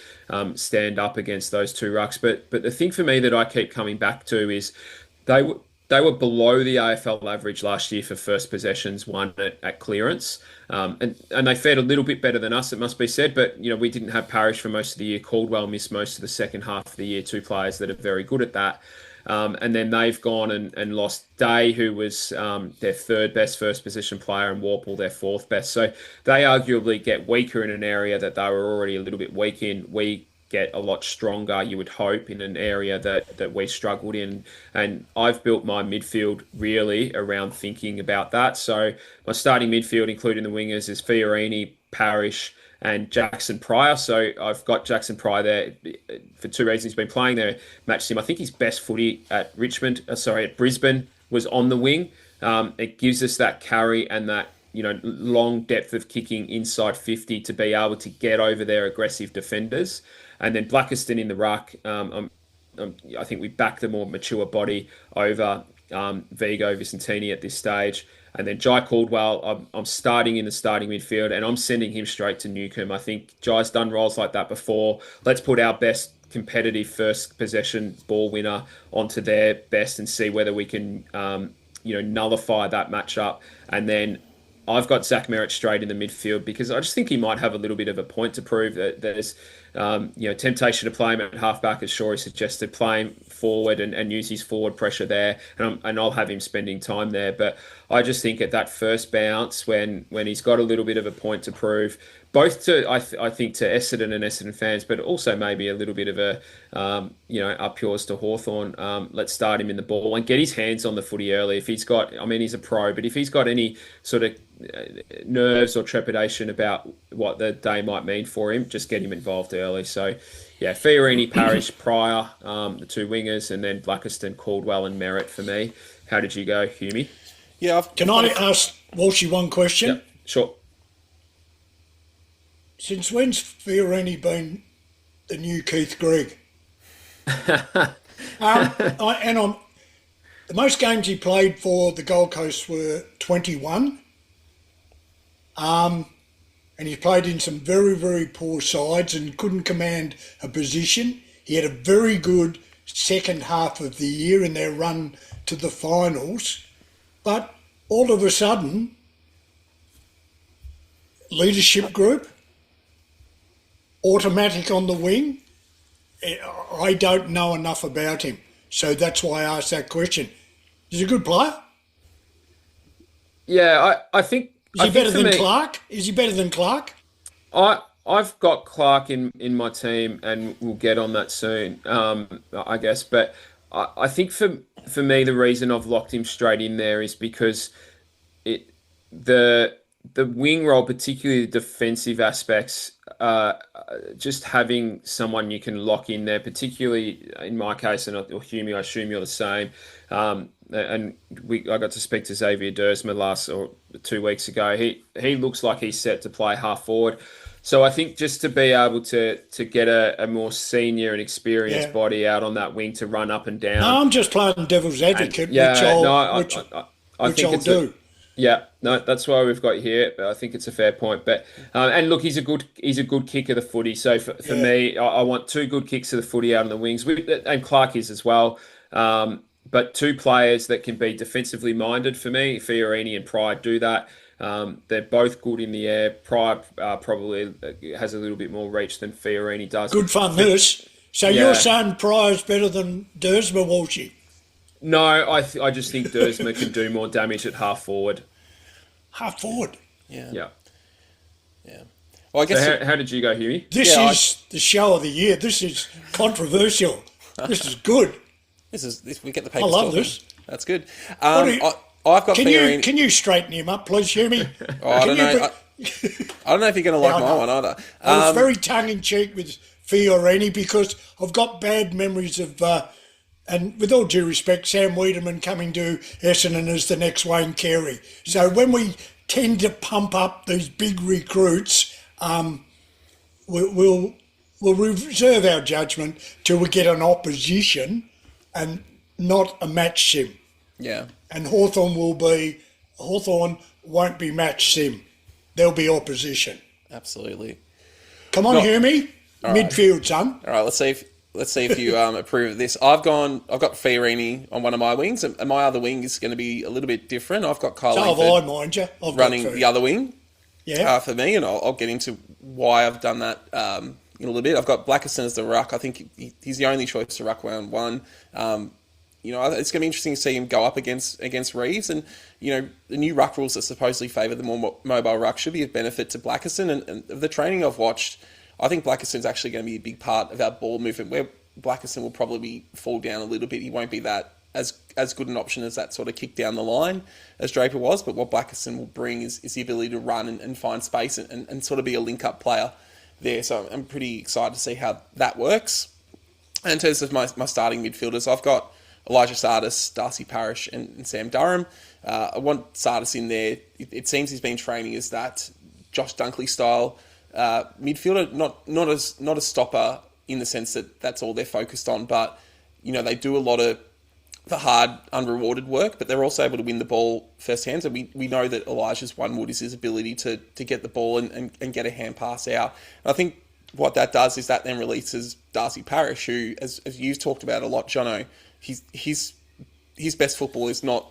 stand up against those two rucks. But the thing for me that I keep coming back to is they were below the AFL average last year for first possessions won at clearance, and they fared a little bit better than us, it must be said. But we didn't have Parrish for most of the year. Caldwell missed most of the second half of the year. Two players that are very good at that. And then they've gone and lost Day, who was their third best first position player, and Worpel their fourth best. So they arguably get weaker in an area that they were already a little bit weak in. We get a lot stronger, you would hope, in an area that we struggled in. And I've built my midfield really around thinking about that. So my starting midfield, including the wingers, is Fiorini, Parrish, and Jackson Pryor. So I've got Jackson Pryor there for two reasons. He's been playing there, matched him. I think his best footy at at Brisbane was on the wing. It gives us that carry and that long depth of kicking inside 50 to be able to get over their aggressive defenders. And then Blackiston in the ruck. I think we back the more mature body over Vigo Vicentini at this stage. And then Jai Caldwell, I'm starting in the starting midfield, and I'm sending him straight to Newcombe. I think Jai's done roles like that before. Let's put our best competitive first possession ball winner onto their best and see whether we can, nullify that matchup. And then I've got Zach Merritt straight in the midfield because I just think he might have a little bit of a point to prove. That there's, temptation to play him at halfback, as Shorey suggested, play him forward and use his forward pressure there, and I'll have him spending time there. But I just think at that first bounce, when he's got a little bit of a point to prove, both to I think to Essendon and Essendon fans, but also maybe a little bit of a up yours to Hawthorn. Let's start him in the ball and get his hands on the footy early. If he's got, he's a pro, but if he's got any sort of nerves or trepidation about what the day might mean for him, just get him involved early. So yeah, Fiorini, Parrish, Pryor, the two wingers, and then Blackiston, Caldwell, and Merritt for me. How did you go, Humie? Yeah, can I ask Walshy one question? Yep, sure. Since when's Fiorini been the new Keith Gregg? The most games he played for the Gold Coast were 21. And he played in some very, very poor sides and couldn't command a position. He had a very good second half of the year in their run to the finals. But all of a sudden, leadership group, automatic on the wing. I don't know enough about him, so that's why I asked that question. He's a good player. Yeah, I think. Is he better than Clark? Is he better than Clark? I've got Clark in my team, and we'll get on that soon, I guess. But I think for me, the reason I've locked him straight in there is because the wing role, particularly the defensive aspects, just having someone you can lock in there, particularly in my case, or Humie, I assume you're the same. And I got to speak to Xavier Dersma 2 weeks ago. He looks like he's set to play half forward. So I think just to be able to get a more senior and experienced body out on that wing to run up and down. No, I'm just playing devil's advocate, which I'll do. That's why we've got you here. I think it's a fair point. But and look, he's a good kick of the footy. So for me, I want two good kicks of the footy out on the wings, and Clark is as well. But two players that can be defensively minded for me. Fiorini and Pryor do that. They're both good in the air. Pryor probably has a little bit more reach than Fiorini does. Good fun, this. So you're saying Pryor's better than Dersma, Walshy? No, I just think Dersma can do more damage at half forward. Half forward? Yeah. Well, I guess. So how did you go, Huey? This is the show of the year. This is controversial. This is good. We get the papers. I love talking. this. That's good. I've got Fiorini. Can you straighten him up, please, Huey? I don't know. I don't know if you're going to like my one either. I was very tongue-in-cheek with Fiorini because I've got bad memories of, and with all due respect, Sam Wiedemann coming to Essendon as the next Wayne Carey. So when we tend to pump up these big recruits, we'll reserve our judgment till we get an opposition and not a match sim. Yeah. And Hawthorn won't be match sim. There'll be opposition. Absolutely. Come on, Humie. Midfield, son. All right, let's see if you approve of this. I've got Fiorini on one of my wings, and my other wing is going to be a little bit different. I've got Kyle Langford mind you. running the other wing for me, and I'll get into why I've done that in a little bit. I've got Blackiston as the ruck. I think he's the only choice to ruck round one. It's going to be interesting to see him go up against Reeves, and the new ruck rules that supposedly favour the more mobile ruck should be of benefit to Blackiston. And of the training I've watched, I think Blackiston's actually going to be a big part of our ball movement, where Blackiston will probably fall down a little bit. He won't be that as good an option as that sort of kick down the line as Draper was, but what Blackerson will bring is the ability to run and find space and sort of be a link-up player there. So I'm pretty excited to see how that works. And in terms of my starting midfielders, I've got Elijah Sardis, Darcy Parish, and Sam Durham. I want Sardis in there. It seems he's been training as that Josh Dunkley style midfielder, not a stopper in the sense that that's all they're focused on, but they do a lot of the hard, unrewarded work, but they're also able to win the ball firsthand. So we know that Elijah's one wood is his ability to get the ball and get a hand pass out. And I think what that does is that then releases Darcy Parish, who, as you've talked about a lot, Jono, his best football is not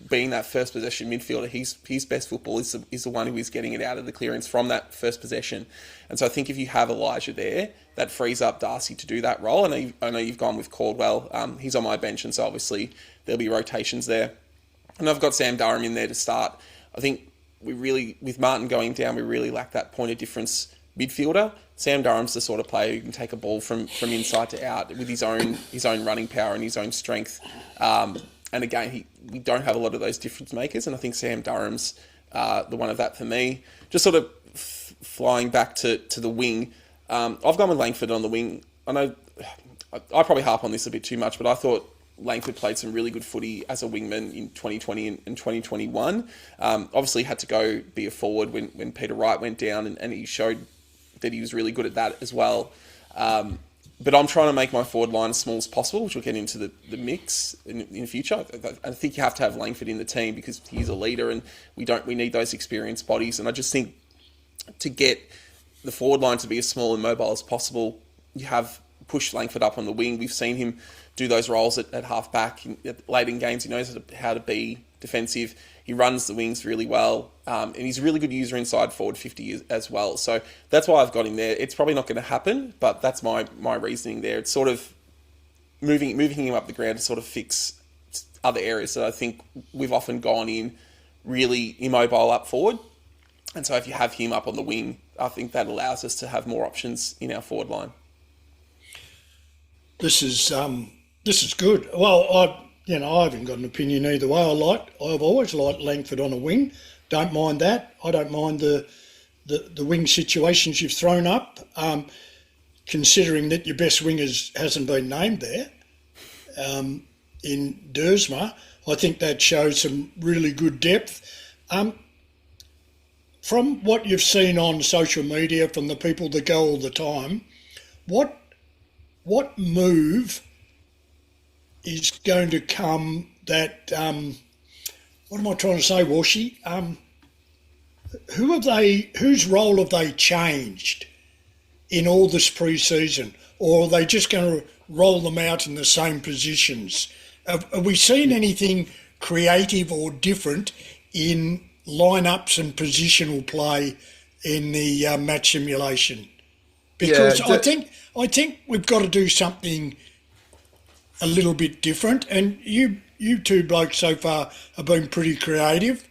being that first possession midfielder. His best football is the one who is getting it out of the clearance from that first possession. And so I think if you have Elijah there, that frees up Darcy to do that role. I know you've gone with Caldwell. He's on my bench, and so obviously there'll be rotations there. And I've got Sam Durham in there to start. I think with Martin going down, we really lack that point of difference midfielder. Sam Durham's the sort of player who can take a ball from inside to out with his own running power and his own strength. And again, we don't have a lot of those difference makers, and I think Sam Durham's the one of that for me. Just sort of flying back to the wing, I've gone with Langford on the wing. I know I probably harp on this a bit too much, but I thought Langford played some really good footy as a wingman in 2020 and 2021. Obviously had to go be a forward when Peter Wright went down, and he showed that he was really good at that as well. But I'm trying to make my forward line as small as possible, which will get into the mix in the future. I think you have to have Langford in the team because he's a leader, and we need those experienced bodies. And I just think to get the forward line to be as small and mobile as possible, you have pushed Langford up on the wing. We've seen him do those roles at half back late in games. He knows how to be defensive. He runs the wings really well, and he's a really good user inside forward 50 as well. So that's why I've got him there. It's probably not going to happen, but that's my reasoning there. It's sort of moving him up the ground to sort of fix other areas that I think we've often gone in really immobile up forward. And so if you have him up on the wing, I think that allows us to have more options in our forward line. This is good. Well, I haven't got an opinion either way. I've always liked Langford on a wing. Don't mind that. I don't mind the wing situations you've thrown up. Considering that your best wing hasn't been named there in Dersma, I think that shows some really good depth. From what you've seen on social media from the people that go all the time, what move is going to come that, what am I trying to say, Washi? Whose role have they changed in all this pre-season? Or are they just going to roll them out in the same positions? Have we seen anything creative or different in lineups and positional play in the match simulation? Because I think we've got to do something a little bit different, and you two blokes so far have been pretty creative.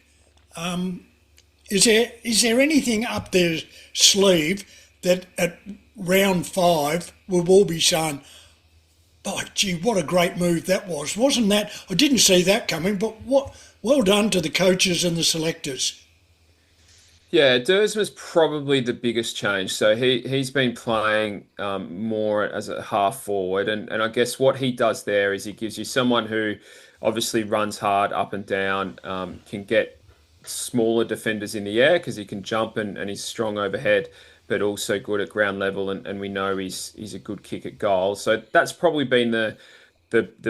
Is there anything up their sleeve that at round 5 we'll all be saying, "By gee, what a great move that was! Wasn't that? I didn't see that coming, but well done to the coaches and the selectors." Yeah, Dersma's probably the biggest change. So he's been playing more as a half forward, and I guess what he does there is he gives you someone who obviously runs hard up and down, can get smaller defenders in the air because he can jump and he's strong overhead, but also good at ground level, and we know he's a good kick at goal. So that's probably been the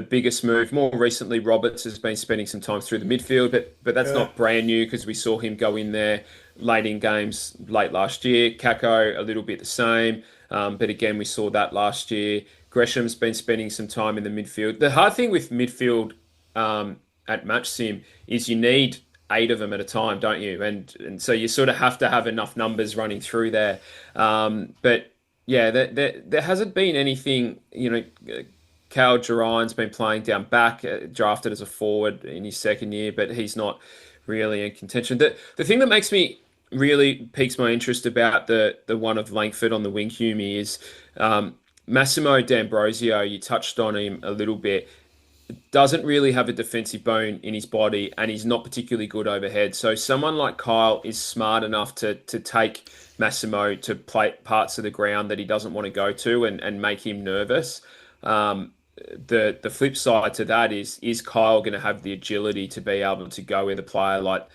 biggest move. More recently, Roberts has been spending some time through the midfield, but that's not brand new because we saw him go in there late in games late last year. Kako, a little bit the same, but again, we saw that last year. Gresham's been spending some time in the midfield. The hard thing with midfield at Match Sim is you need 8 of them at a time, don't you? And so you sort of have to have enough numbers running through there. But yeah, there hasn't been anything, Cal Gerayan's been playing down back, drafted as a forward in his second year, but he's not really in contention. The thing that piques my interest about the one of Langford on the wing, Humie, is Massimo D'Ambrosio. You touched on him a little bit. doesn't really have a defensive bone in his body, and he's not particularly good overhead. So someone like Kyle is smart enough to take Massimo to play parts of the ground that he doesn't want to go to and make him nervous. The flip side to that is Kyle going to have the agility to be able to go with a player like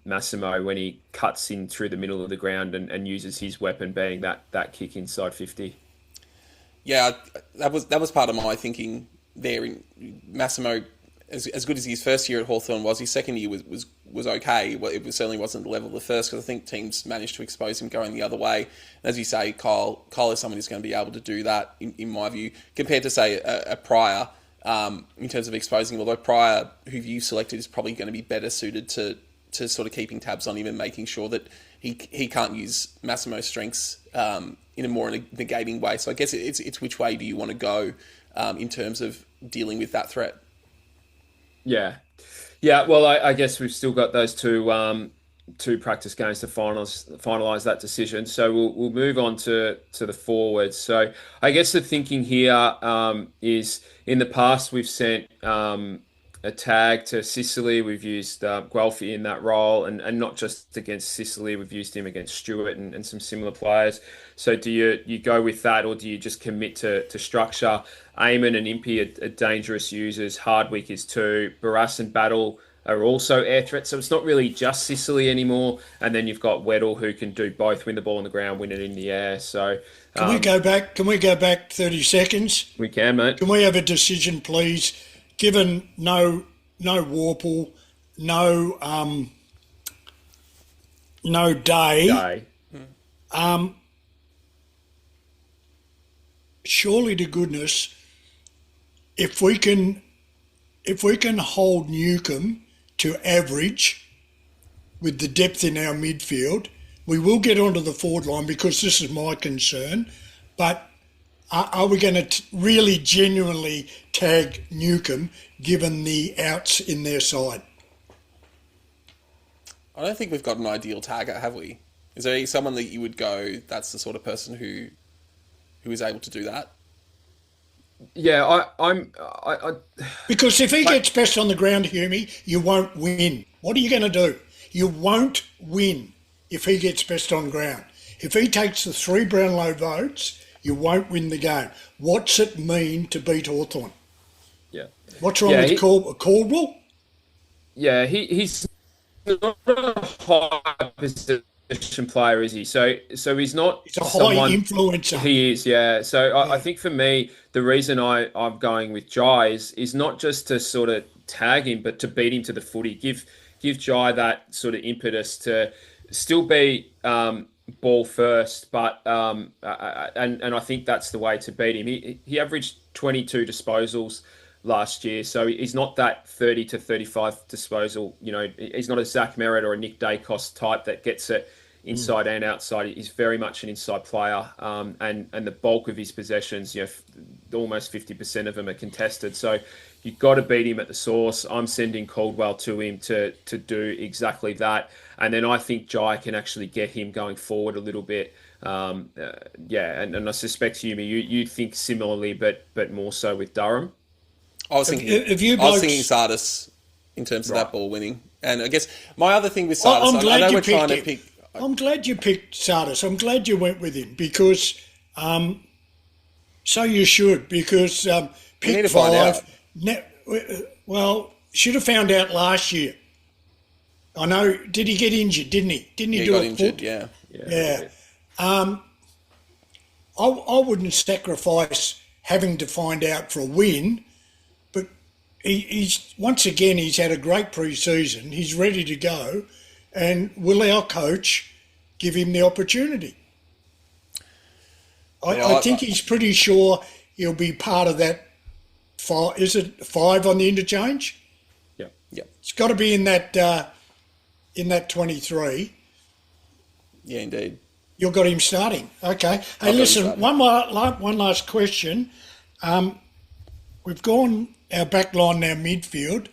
Massimo when he cuts in through the middle of the ground and uses his weapon being that kick inside 50. Yeah, that was part of my thinking there. In Massimo, as good as his first year at Hawthorn was, his second year was okay. Well, it certainly wasn't the level of the first, because I think teams managed to expose him going the other way. And as you say, Kyle is someone who's going to be able to do that, in my view, compared to, say, a Pryor, in terms of exposing him. Although Pryor, who you've selected, is probably going to be better suited to sort of keeping tabs on him and making sure that he can't use Massimo's strengths in a more negating way. So I guess it's which way do you want to go in terms of dealing with that threat? Yeah. Well, I guess we've still got those two practice games to finalize that decision. So we'll move on to the forwards. So I guess the thinking here is, in the past we've sent a tag to Sicily. We've used Guelphy in that role, and not just against Sicily. We've used him against Stewart and some similar players. So do you go with that, or do you just commit to structure? Eamon and Impey are dangerous users. Hardwick is too. Barras and Battle are also air threats. So it's not really just Sicily anymore. And then you've got Weddle, who can do both: win the ball on the ground, win it in the air. So Can we go back? Can we go back 30 seconds? We can, mate. Can we have a decision, please? Given no Worpel, no Day. Surely to goodness, if we can hold Newcombe to average with the depth in our midfield, we will get onto the forward line, because this is my concern. But are we going to really genuinely tag Newcombe given the outs in their side? I don't think we've got an ideal tagger, have we? Is there someone that you would go, that's the sort of person who is able to do that? Yeah, because if he gets best on the ground, Humie, you won't win. What are you going to do? You won't win if he gets best on ground. If he takes the 3 Brownlow votes, you won't win the game. What's it mean to beat Hawthorn? Yeah. What's wrong with Caldwell? Yeah, he's not a high position player, is he? So he's not. He's a high influencer. He is, yeah. So I think for me, the reason I'm going with Jai is not just to sort of tag him, but to beat him to the footy. Give Jai that sort of impetus to still be ball first, but and I think that's the way to beat him. He averaged 22 disposals last year, so he's not that 30 to 35 disposal. He's not a Zach Merritt or a Nick Dacos type that gets it inside and outside. He's very much an inside player, and the bulk of his possessions, almost 50% of them are contested. So you've got to beat him at the source. I'm sending Caldwell to him to do exactly that. And then I think Jai can actually get him going forward a little bit. And I suspect, Humi, you think similarly, but more so with Durham. I was thinking Sardis in terms of that ball winning. And I guess my other thing with Sardis, I know we're trying to pick... I'm glad you picked Sardis. I'm glad you went with him, because so you should, because pick 5... should have found out last year. I know. Did he get injured? Didn't he? Didn't he do it? Injured, yeah. I wouldn't sacrifice having to find out for a win, but he's once again he's had a great pre-season. He's ready to go, and will our coach give him the opportunity? I think he's pretty sure he'll be part of that. Is it 5 on the interchange? Yeah. It's got to be in that 23. Yeah, indeed. You've got him starting. Okay. Hey, listen, one last question. We've gone our back line, our midfield.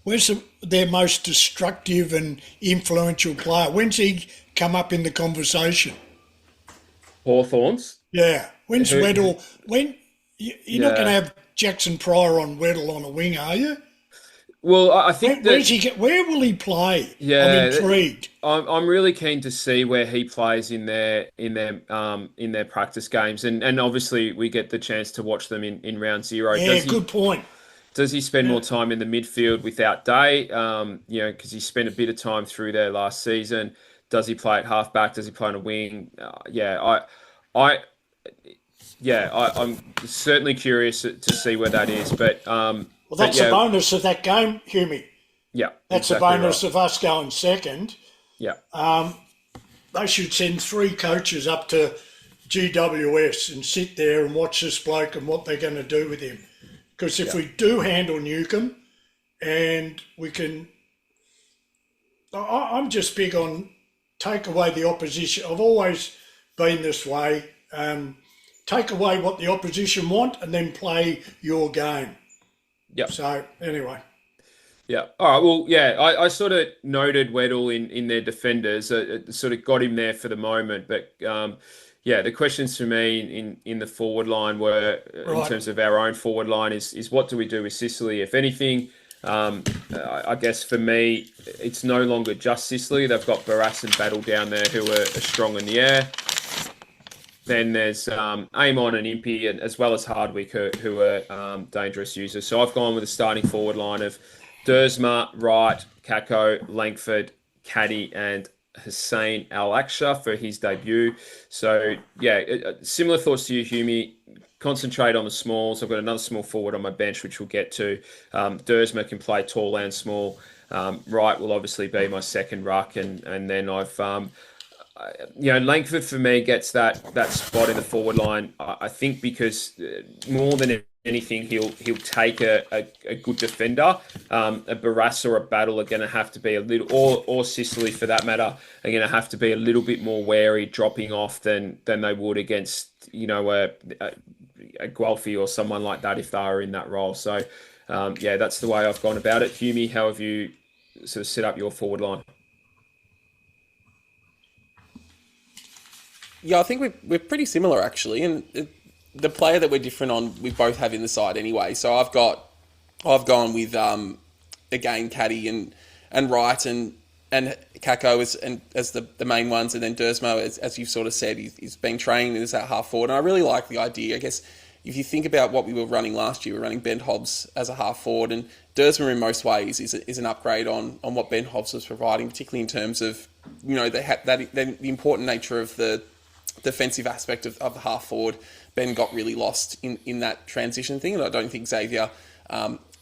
Where's their most destructive and influential player? When's he come up in the conversation? Hawthorns? Yeah. When's Weddle? You're not going to have Jackson Pryor on Weddle on a wing, are you? Well, I think where will he play? Yeah, I'm intrigued. I'm really keen to see where he plays in their practice games, and obviously we get the chance to watch them in round zero. Yeah, good point. Does he spend more time in the midfield without Day? Because he spent a bit of time through there last season. Does he play at halfback? Does he play on a wing? I'm certainly curious to see where that is, but. Well, that's the bonus of that game, Humie. Yeah, that's the bonus of us going second. Yeah. They should send 3 coaches up to GWS and sit there and watch this bloke and what they're going to do with him. Because if we do handle Newcombe, and we can, I'm just big on take away the opposition. I've always been this way. Take away what the opposition want and then play your game. Yeah. So anyway. Yeah. All right. Well, yeah, I sort of noted Weddle in their defenders, sort of got him there for the moment. But the questions for me in the forward line were, in terms of our own forward line, is what do we do with Sicily, if anything? I guess for me, it's no longer just Sicily. They've got Barras and Battle down there who are strong in the air. Then there's Amon and Impey, as well as Hardwick, who are dangerous users. So I've gone with a starting forward line of Dersma, Wright, Kako, Langford, Caddy, and Hussein Al-Aksha for his debut. So, similar thoughts to you, Humie. Concentrate on the smalls. I've got another small forward on my bench, which we'll get to. Dersma can play tall and small. Wright will obviously be my second ruck, and then I've... Langford for me gets that spot in the forward line. I think because more than anything, he'll take a good defender. A Barras or a Battle are going to have to be a little, or Sicily for that matter, are going to have to be a little bit more wary dropping off than they would against a Guelphy or someone like that if they are in that role. So that's the way I've gone about it. Humie, how have you sort of set up your forward line? Yeah, I think we're pretty similar actually, and the player that we're different on, we both have in the side anyway. So I've gone with again Caddy and Wright and Kako as the main ones, and then Dersma, as you've sort of said, he's been trained as that half forward, and I really like the idea. I guess if you think about what we were running last year, we were running Ben Hobbs as a half forward, and Dersma in most ways is an upgrade on what Ben Hobbs was providing, particularly in terms of the important nature of the defensive aspect of the half forward. Ben got really lost in that transition thing, and I don't think Xavier,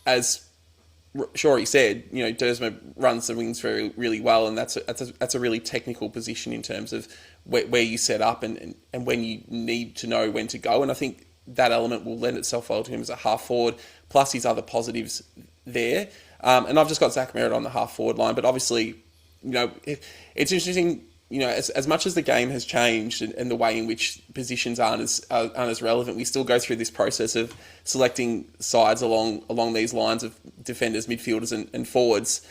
as Shorey said, Dersma runs the wings very really well, and that's a really technical position in terms of where you set up and when you need to know when to go, and I think that element will lend itself well to him as a half forward, plus his other positives there. And I've just got Zach Merritt on the half forward line, but obviously, it's interesting. As much as the game has changed and the way in which positions aren't as relevant, we still go through this process of selecting sides along these lines of defenders, midfielders, and forwards.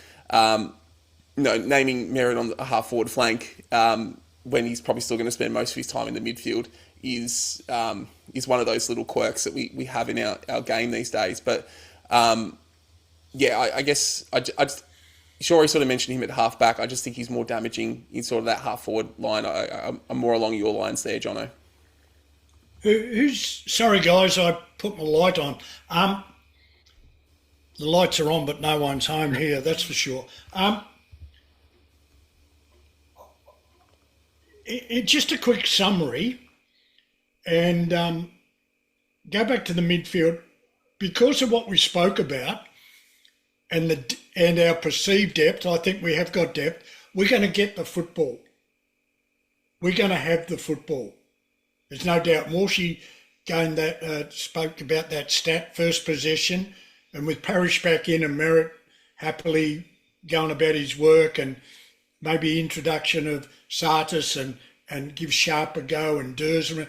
Naming Merritt on a half forward flank when he's probably still going to spend most of his time in the midfield is one of those little quirks that we have in our game these days. But I guess I just. Shorey sort of mentioned him at half-back. I just think he's more damaging in sort of that half-forward line. I'm more along your lines there, Jono. Sorry, guys, I put my light on. The lights are on, but no one's home here, that's for sure. Just a quick summary, and go back to the midfield. Because of what we spoke about, and our perceived depth, I think we have got depth. We're going to get the football. We're going to have the football. There's no doubt. Morshy spoke about that stat, first possession, and with Parrish back in and Merritt happily going about his work, and maybe introduction of Sartis and give Sharp a go, and Dersma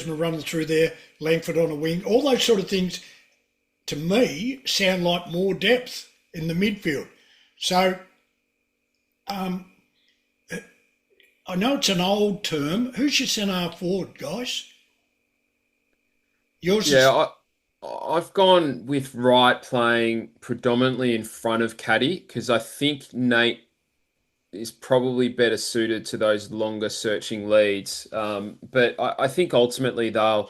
running through there, Langford on a wing, all those sort of things, to me, sound like more depth in the midfield. So, I know it's an old term. Who's your centre half forward, guys? Yours is Yeah, I've gone with Wright playing predominantly in front of Caddy because I think Nate is probably better suited to those longer searching leads. But I think ultimately they'll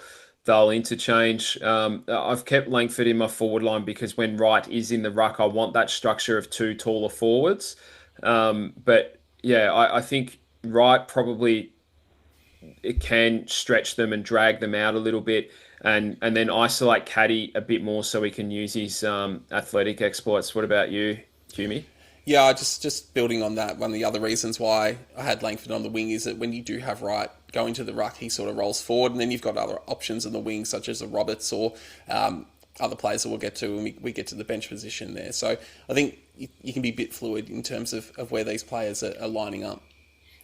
interchange. I've kept Langford in my forward line because when Wright is in the ruck, I want that structure of two taller forwards. But yeah, I think Wright probably it can stretch them and drag them out a little bit. And then isolate Caddy a bit more so he can use his athletic exploits. What about you, Humie? Yeah, just building on that, one of the other reasons why I had Langford on the wing is that when you do have Wright going to the ruck, he sort of rolls forward, and then you've got other options in the wing, such as a Roberts or other players that we'll get to when we get to the bench position there. So I think you can be a bit fluid in terms of where these players are lining up.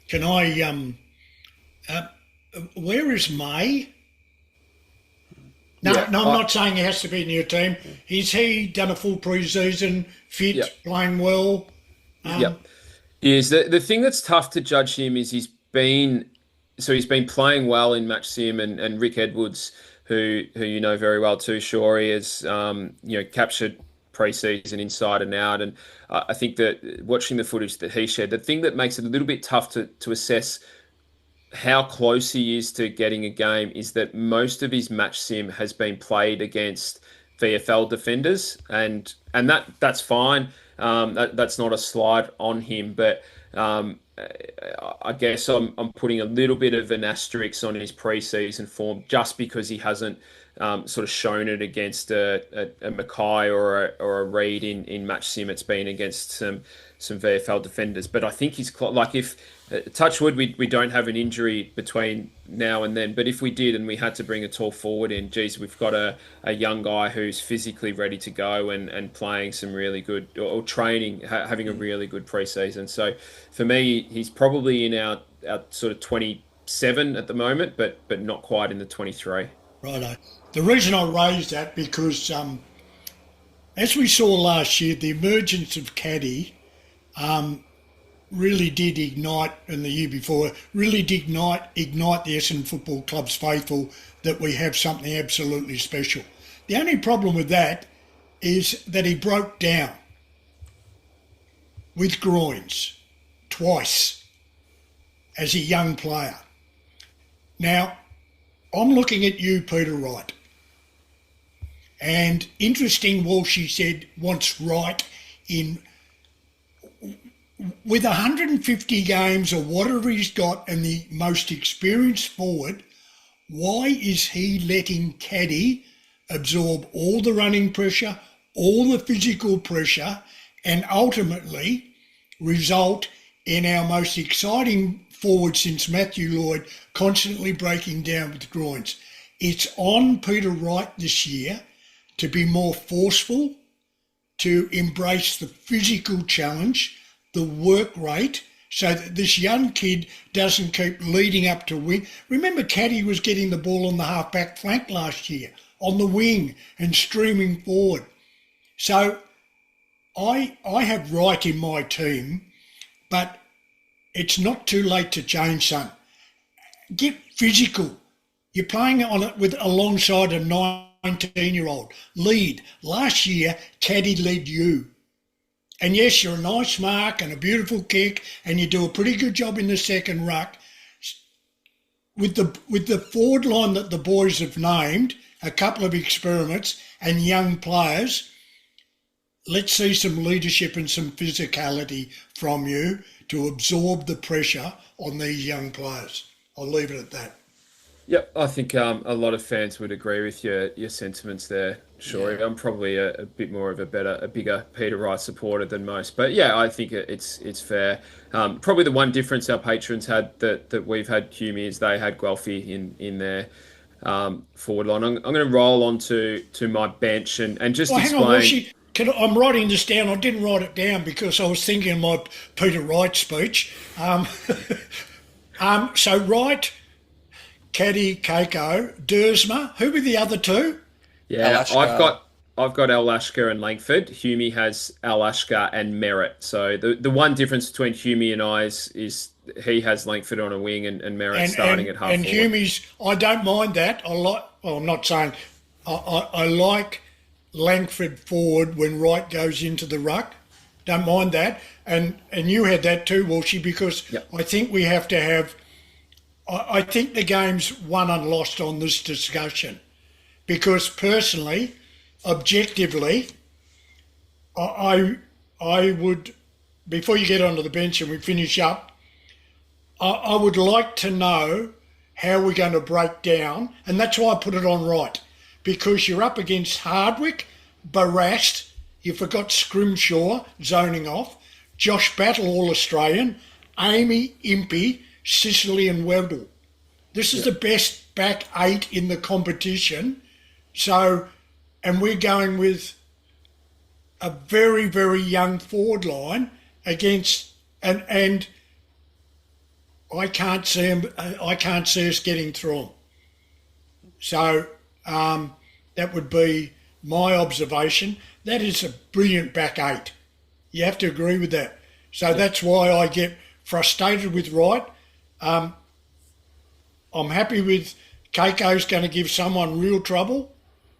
Can I where is May? No, Yeah, no, I'm not saying he has to be in your team. Is he done a full pre-season, fit, Yep. playing well? Yep. Is the thing that's tough to judge him is he's been playing well in match sim and Rick Edwards, who you know very well too, sure he has captured pre-season inside and out, and I think that watching the footage that he shared, the thing that makes it a little bit tough to assess how close he is to getting a game is that most of his match sim has been played against VFL defenders, and that's fine. That's not a slight on him, but I guess I'm putting a little bit of an asterisk on his pre-season form just because he hasn't sort of shown it against a Mackay or a Reed in match sim. It's been against some VFL defenders, but I think he's like if touch wood we don't have an injury between now and then, but if we did and we had to bring a tall forward in, geez, we've got a young guy who's physically ready to go and playing some really good or training, having a really good pre-season. So for me, he's probably in our sort of 27 at the moment, but not quite in the 23. Righto. The reason I raised that because as we saw last year, the emergence of Caddy really did ignite, and the year before, really did ignite the Essendon Football Club's faithful that we have something absolutely special. The only problem with that is that he broke down with groins twice as a young player. Now, I'm looking at you, Peter Wright, and interesting, Walshy said wants Wright in with 150 games or whatever he's got and the most experienced forward. Why is he letting Caddy absorb all the running pressure, all the physical pressure, and ultimately result in our most exciting forward since Matthew Lloyd constantly breaking down with groins? It's on Peter Wright this year to be more forceful, to embrace the physical challenge, the work rate, so that this young kid doesn't keep leading up to win. Remember, Caddy was getting the ball on the half-back flank last year, on the wing and streaming forward. So I have Wright in my team, but it's not too late to change, son. Get physical. You're playing on it with alongside a 19-year-old. Lead. Last year, Caddy led you. And yes, you're a nice mark and a beautiful kick, and you do a pretty good job in the second ruck. With the forward line that the boys have named, a couple of experiments and young players, let's see some leadership and some physicality from you to absorb the pressure on these young players. I'll leave it at that. Yep, I think a lot of fans would agree with your sentiments there. Sure, I'm probably a bit more of a bigger Peter Wright supporter than most, but yeah, I think it's fair. Probably the one difference our patrons had that we've had, Humie, is they had Guelphy in their forward line. I'm going to roll on to my bench and just explain. Hang on, I'm writing this down. I didn't write it down because I was thinking of my Peter Wright speech. So Wright, Caddy, Keiko, Dersma. Who were the other two? Yeah, Alashka. I've got Al Ashker and Langford. Humie has Al Ashker and Merritt. So the one difference between Humie and I is he has Langford on a wing and Merritt starting at half and forward. Humie's, I don't mind that. Well, I'm not saying I like Langford forward when Wright goes into the ruck. Don't mind that. And you had that too, Walshy, because Yep. I think we have to have... I think the game's won and lost on this discussion. Because personally, objectively, I would, before you get onto the bench and we finish up, I would like to know how we're going to break down, and that's why I put it on Wright, because you're up against Hardwick, Barrast, you forgot Scrimshaw zoning off, Josh Battle All-Australian, Amy, Impey, Sicily and Weddle. This is the best back 8 in the competition. So, and we're going with a very, very young forward line against, and I can't see us getting through them. So that would be my observation. That is a brilliant back 8. You have to agree with that. So that's why I get frustrated with Wright. I'm happy with Keiko's going to give someone real trouble.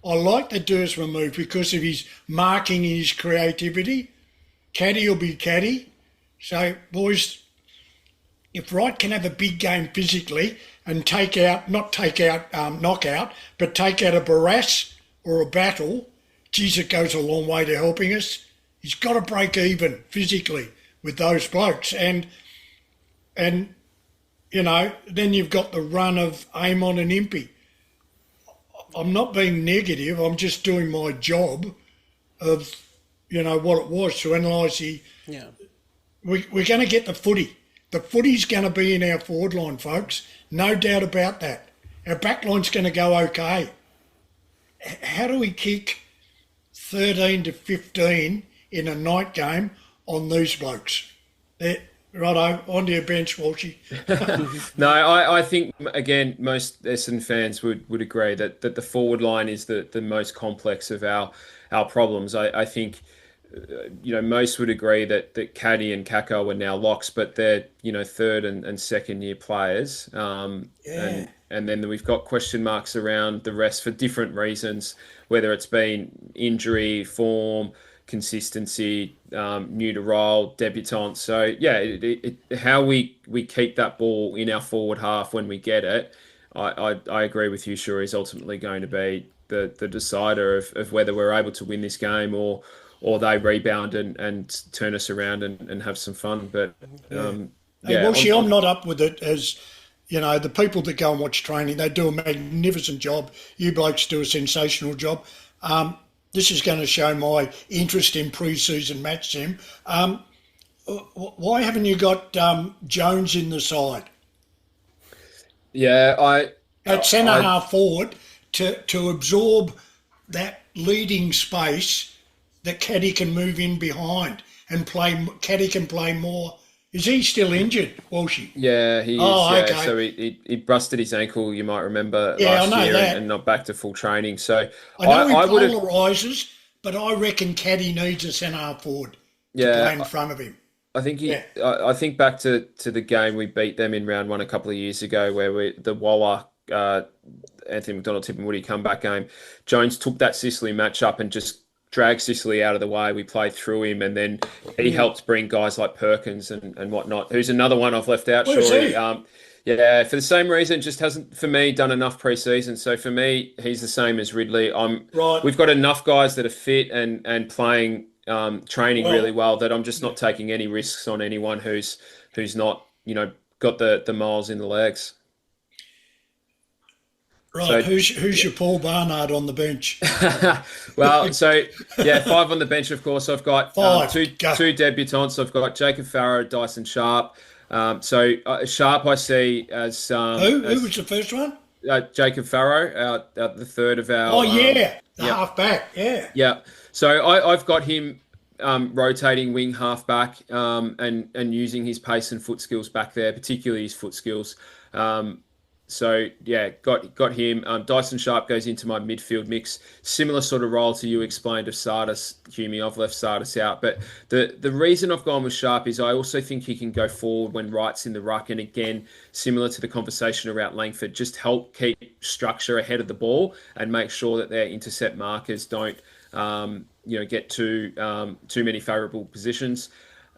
I like that Dursman move because of his marking and his creativity. Caddy will be Caddy. So, boys, if Wright can have a big game physically and not take out knockout, but take out a Barras or a Battle, geez, it goes a long way to helping us. He's got to break even physically with those blokes. And you know, then you've got the run of Amon and Impey. I'm not being negative, I'm just doing my job of, you know, what it was to analyse the... Yeah. We're going to get the footy. The footy's going to be in our forward line, folks. No doubt about that. Our back line's going to go okay. How do we kick 13 to 15 in a night game on these blokes? Righto, onto your bench, Walshy. No, I think, again, most Essendon fans would agree that the forward line is the most complex of our problems. I think, you know, most would agree that Caddy and Kako are now locks, but they're, you know, third and second year players. And then we've got question marks around the rest for different reasons, whether it's been injury, form, consistency, new to role, debutants. So yeah, how we keep that ball in our forward half when we get it, I agree with you, sure, is ultimately going to be the decider of whether we're able to win this game or they rebound and turn us around and have some fun. But Walshy, I'm not up with it. As you know, the people that go and watch training, they do a magnificent job. You blokes do a sensational job. This is going to show my interest in pre-season match sim. Why haven't you got Jones in the side? Yeah, at centre half forward to absorb that leading space that Caddy can move in behind and play. Caddy can play more. Is he still injured, Walshy? Yeah, he is. Okay. So he busted his ankle, you might remember, last year and not back to full training. So I know he polarises, but I reckon Caddy needs a centre half forward to play in front of him. I think I think back to the game we beat them in round 1 a couple of years ago, where the Waller, Anthony McDonald, Tip and Woody comeback game. Jones took that Sicily match up and just dragged Sicily out of the way. We played through him, and then he helped bring guys like Perkins and whatnot. Who's another one I've left out? Sorry. Yeah, for the same reason, just hasn't, for me, done enough pre-season. So for me, he's the same as Ridley. We've got enough guys that are fit and playing, training really well, that I'm just not taking any risks on anyone who's not, you know, got the miles in the legs. Right, so, who's your Paul Barnard on the bench? Well, so yeah, 5 on the bench, of course. I've got two debutants. I've got Jacob Farrow, Dyson Sharp. Sharp I see as... Who was the first one? Jacob Farrow, the third of our... half back, yeah. Yeah, so I've got him rotating wing half back and using his pace and foot skills back there, particularly his foot skills. So yeah, got him. Dyson Sharp goes into my midfield mix. Similar sort of role to you explained of Sardis, Humie. I've left Sardis out, but the reason I've gone with Sharp is I also think he can go forward when Wright's in the ruck, and again, similar to the conversation around Langford, just help keep structure ahead of the ball and make sure that their intercept markers don't get too many favourable positions.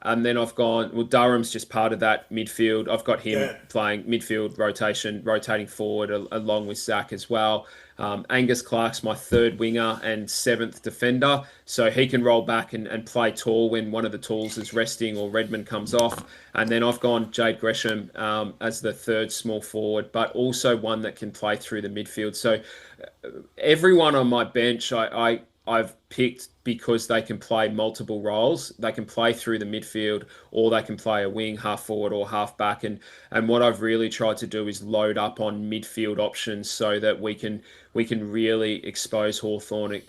And then I've gone, well, Durham's just part of that midfield. I've got him playing midfield rotation, rotating forward along with Zach as well. Angus Clark's my third winger and seventh defender. So he can roll back and play tall when one of the tools is resting or Redmond comes off. And then I've gone Jade Gresham as the third small forward, but also one that can play through the midfield. So everyone on my bench, I've picked because they can play multiple roles. They can play through the midfield, or they can play a wing, half forward, or half back. And what I've really tried to do is load up on midfield options so that we can really expose Hawthorn.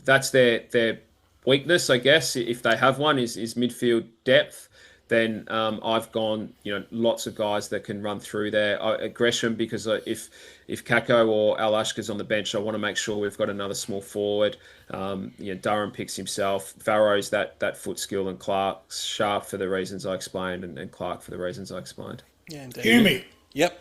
That's their weakness, I guess, if they have one, is midfield depth. Then I've gone, lots of guys that can run through there. Gresham, because if Kako or Al Ashka's on the bench, I want to make sure we've got another small forward. Durham picks himself. Farrow's that foot skill, and Clark's Sharp for the reasons I explained, and Clark for the reasons I explained. Yeah, indeed. Humie, Yep.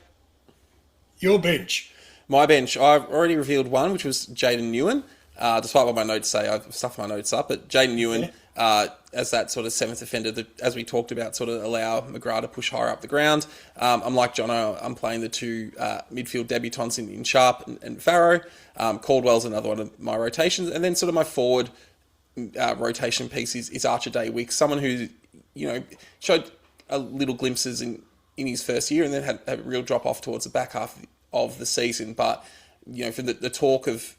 your bench. My bench, I've already revealed one, which was Jaden Ewan. Despite what my notes say, I've stuffed my notes up, but Jaden Ewan, as that sort of seventh defender, that, as we talked about, sort of allow McGrath to push higher up the ground. I'm like Jono, I'm playing the two midfield debutants in Sharp and Farrow. Caldwell's another one of my rotations. And then sort of my forward rotation piece is Archer Day-Wicks, someone who, showed a little glimpses in his first year and then had a real drop-off towards the back half of the season. But, for the talk of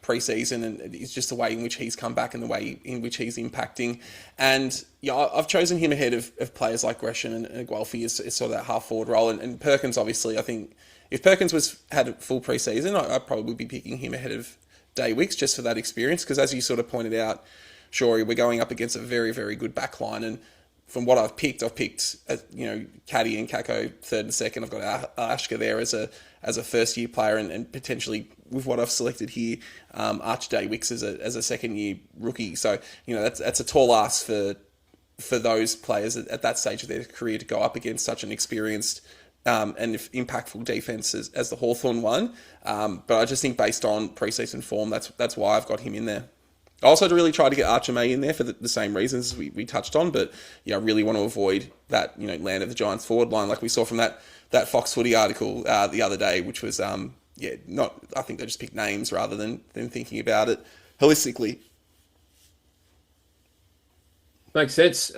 pre-season, and it's just the way in which he's come back and the way in which he's impacting. And I've chosen him ahead of players like Gresham and Guelphy as sort of that half-forward role. And Perkins, obviously, I think if Perkins had a full pre-season, I'd probably be picking him ahead of Day-Wicks just for that experience, because as you sort of pointed out, Shorey, we're going up against a very, very good backline, and from what I've picked, Caddy and Kako third and second. I've got Ashka there as a first year player, and potentially with what I've selected here, Arch Day-Wicks as a second year rookie. So that's a tall ask for those players at that stage of their career to go up against such an experienced and impactful defense as the Hawthorn one. But I just think based on preseason form, that's why I've got him in there. I also really try to get Archer May in there for the same reasons we touched on, but I really want to avoid that land of the Giants forward line like we saw from that Fox Footy article the other day, which was I think they just picked names rather than thinking about it holistically. Makes sense.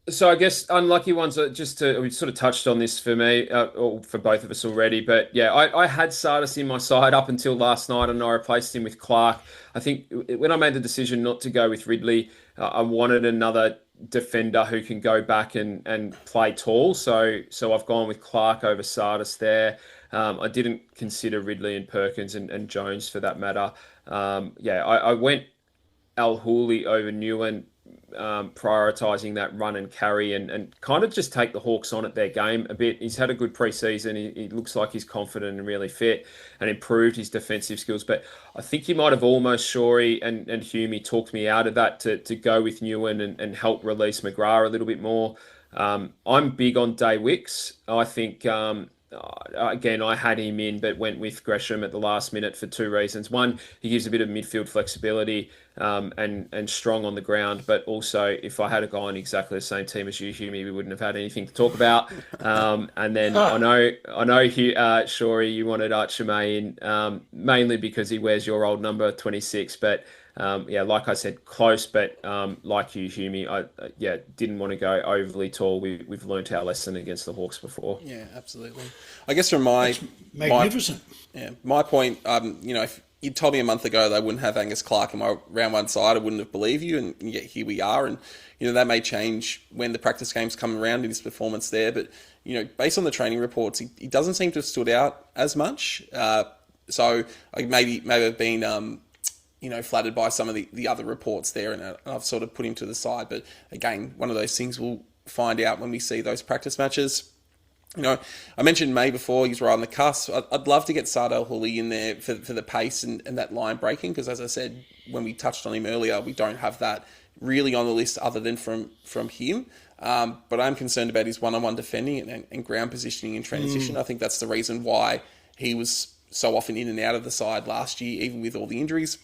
So I guess unlucky ones are we sort of touched on this for me, or for both of us already, but yeah, I had Sardis in my side up until last night, and I replaced him with Clark. I think when I made the decision not to go with Ridley, I wanted another defender who can go back and play tall. So I've gone with Clark over Sardis there. I didn't consider Ridley and Perkins and Jones for that matter. I went Al Hooley over Newen, prioritising that run and carry and kind of just take the Hawks on at their game a bit. He's had a good pre-season. He looks like he's confident and really fit and improved his defensive skills. But I think you might have almost, Shorey and Humie, talked me out of that to go with Newen and help release McGrath a little bit more. I'm big on Day-Wicks. I think... again, I had him in, but went with Gresham at the last minute for two reasons. One, he gives a bit of midfield flexibility and strong on the ground. But also, if I had a guy on exactly the same team as you, Humie, we wouldn't have had anything to talk about. And then I know, Shorey, you wanted Archer May in mainly because he wears your old number 26, but. Like I said, close, but like you, Humie, I didn't want to go overly tall. We've learnt our lesson against the Hawks before. Yeah, absolutely. I guess from my magnificent. My point, if you told me a month ago that I wouldn't have Angus Clark in my round one side, I wouldn't have believed you, and yet here we are. And that may change when the practice games come around in his performance there, but based on the training reports, he doesn't seem to have stood out as much. So I maybe have been. Flattered by some of the other reports there, and I've sort of put him to the side. But again, one of those things we'll find out when we see those practice matches. I mentioned May before, he's right on the cusp. I'd love to get Sardal Hooley in there for the pace and that line breaking, because as I said, when we touched on him earlier, we don't have that really on the list other than from him. But I'm concerned about his one-on-one defending and ground positioning and transition. I think that's the reason why he was so often in and out of the side last year, even with all the injuries.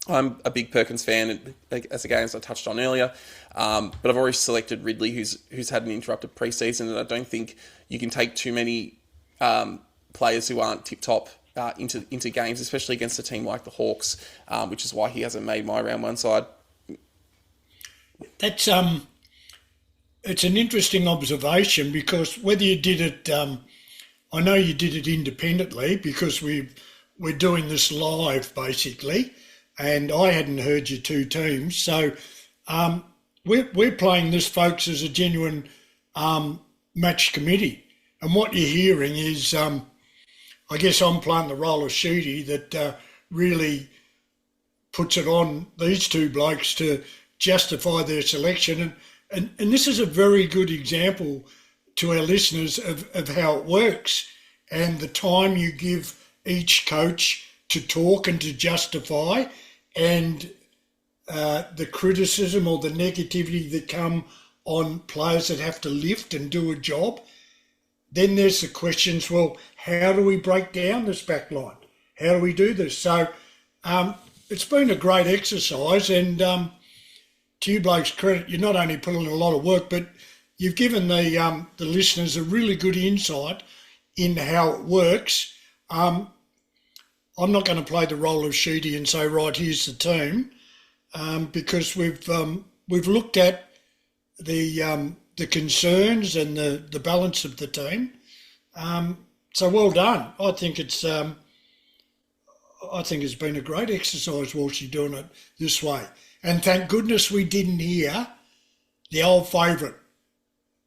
I'm a big Perkins fan, as I touched on earlier, but I've already selected Ridley, who's had an interrupted preseason, and I don't think you can take too many players who aren't tip-top into games, especially against a team like the Hawks, which is why he hasn't made my round one side. That's it's an interesting observation, because whether you did it, I know you did it independently, because we're doing this live basically. And I hadn't heard your two teams. So we're playing this, folks, as a genuine match committee. And what you're hearing is, I guess I'm playing the role of Shooty that really puts it on these two blokes to justify their selection. And this is a very good example to our listeners of how it works, and the time you give each coach to talk and to justify, and the criticism or the negativity that come on players that have to lift and do a job. Then there's the questions, well, how do we break down this back line? How do we do this? So it's been a great exercise, and to you blokes' credit, you're not only putting in a lot of work, but you've given the listeners a really good insight in how it works. I'm not going to play the role of Sheedy and say, right, here's the team, because we've looked at the concerns and the balance of the team. So well done. I think it's been a great exercise, Walshy, doing it this way. And thank goodness we didn't hear the old favourite.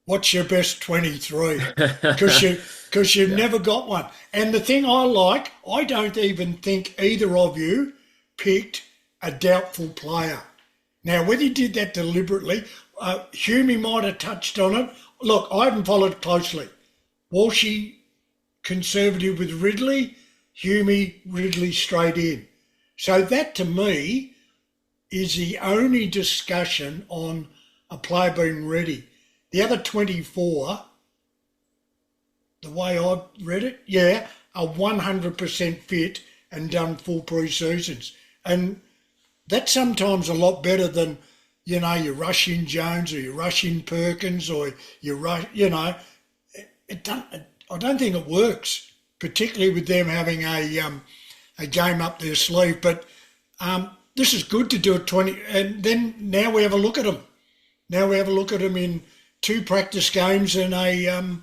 What's your best 23? Because you've never got one. And the thing I like, I don't even think either of you picked a doubtful player. Now, whether you did that deliberately, Humie might have touched on it. Look, I haven't followed closely. Walshy conservative with Ridley, Humie Ridley straight in. So that to me is the only discussion on a player being ready. The other 24, the way I've read it, are 100% fit and done full pre-seasons. And that's sometimes a lot better than, you rush in Jones or you rush in Perkins or you rush, I don't think it works, particularly with them having a game up their sleeve. But this is good to do it 20, and then now we have a look at them. Now we have a look at them in 2 practice games and round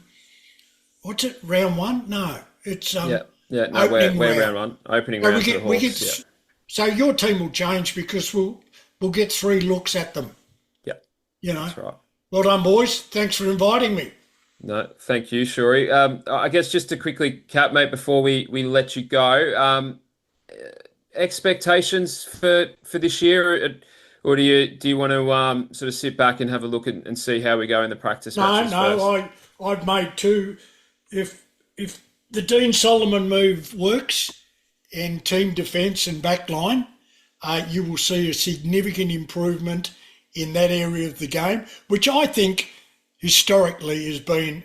one? No, it's we're round one, opening round for the Hawks. So your team will change because we'll get 3 looks at them. Yeah, that's right. Well done, boys. Thanks for inviting me. No, thank you, Shuri. I guess just to quickly cap, mate, before we let you go, expectations for this year. Or do you want to sort of sit back and have a look and see how we go in the practice matches first? I've made 2. If the Dean Solomon move works in team defence and backline, you will see a significant improvement in that area of the game, which I think historically has been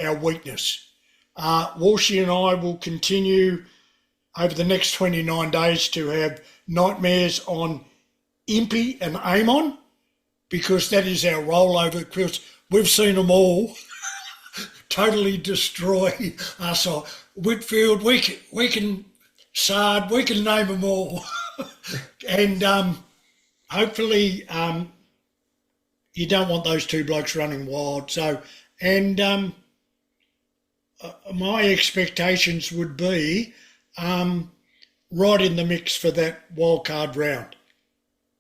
our weakness. Walshy and I will continue over the next 29 days to have nightmares on Impey and Amon, because that is our rollover, because we've seen them all totally destroy us. Whitfield, we can Sard, we can name them all. And hopefully you don't want those 2 blokes running wild. So, and my expectations would be right in the mix for that wildcard round.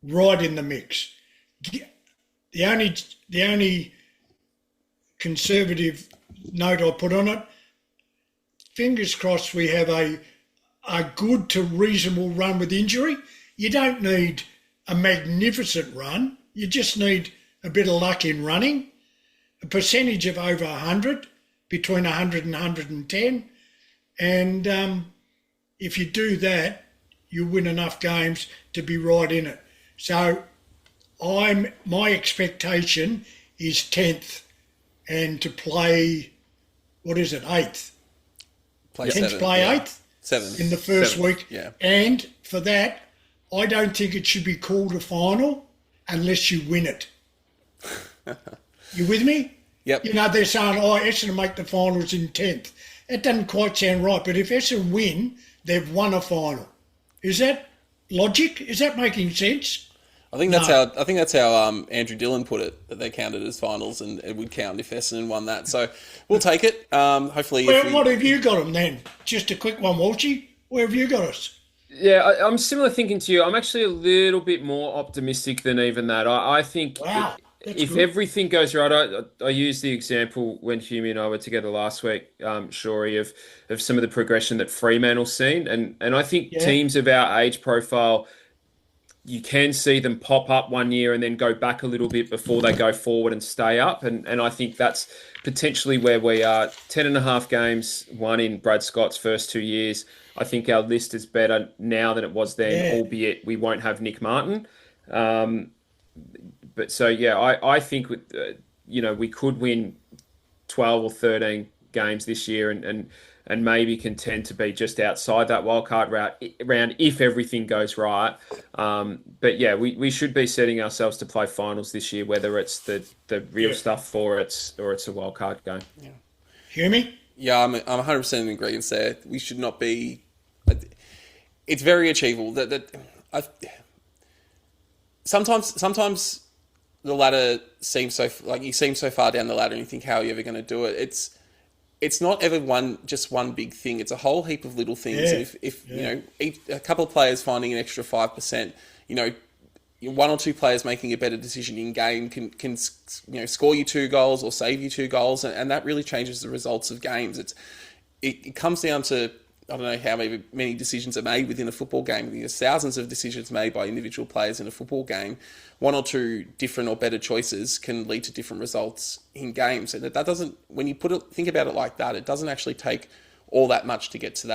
Right in the mix. The only conservative note I put on it, fingers crossed we have a good to reasonable run with injury. You don't need a magnificent run. You just need a bit of luck in running, a percentage of over 100, between 100 and 110. And if you do that, you win enough games to be right in it. So my expectation is 10th and to play, what is it, 8th? Play 10th 7th, play yeah. 8th 7th. in the first 7th, week. yeah. And for that, I don't think it should be called a final unless you win it. You with me? Yep. You know, they're saying, Essendon make the finals in 10th. That doesn't quite sound right. But if Essendon win, they've won a final. Is that logic? Is that making sense? I think that's how Andrew Dillon put it, that they counted as finals, and it would count if Essendon won that. So we'll take it. Hopefully, What have you got them then? Just a quick one, Walshy. Where have you got us? Yeah, I'm similar thinking to you. I'm actually a little bit more optimistic than even that. I think Wow, that's if good. everything goes right, I used the example when Hume and I were together last week, Shorey, of some of the progression that Fremantle's seen. And I think teams of our age profile, you can see them pop up one year and then go back a little bit before they go forward and stay up. And I think that's potentially where we are. 10.5 games won in Brad Scott's first 2 years. I think our list is better now than it was then, albeit we won't have Nick Martin. But so, yeah, I think we could win 12 or 13 games this year and maybe contend to be just outside that wildcard round if everything goes right. But yeah, we should be setting ourselves to play finals this year, whether it's the real stuff or it's a wildcard game. Yeah. Hear me? Yeah, I'm 100% in agreement there. We should not be. It's very achievable. Sometimes the ladder seems so you seem so far down the ladder and you think, how are you ever going to do it? It's not ever just one big thing. It's a whole heap of little things. Yeah. And if a couple of players finding an extra 5%, one or two players making a better decision in game can score you 2 goals or save you 2 goals, and that really changes the results of games. It comes down to, I don't know how many decisions are made within a football game. There's thousands of decisions made by individual players in a football game. 1 or 2 different or better choices can lead to different results in games. And that doesn't, when you think about it like that, it doesn't actually take all that much to get to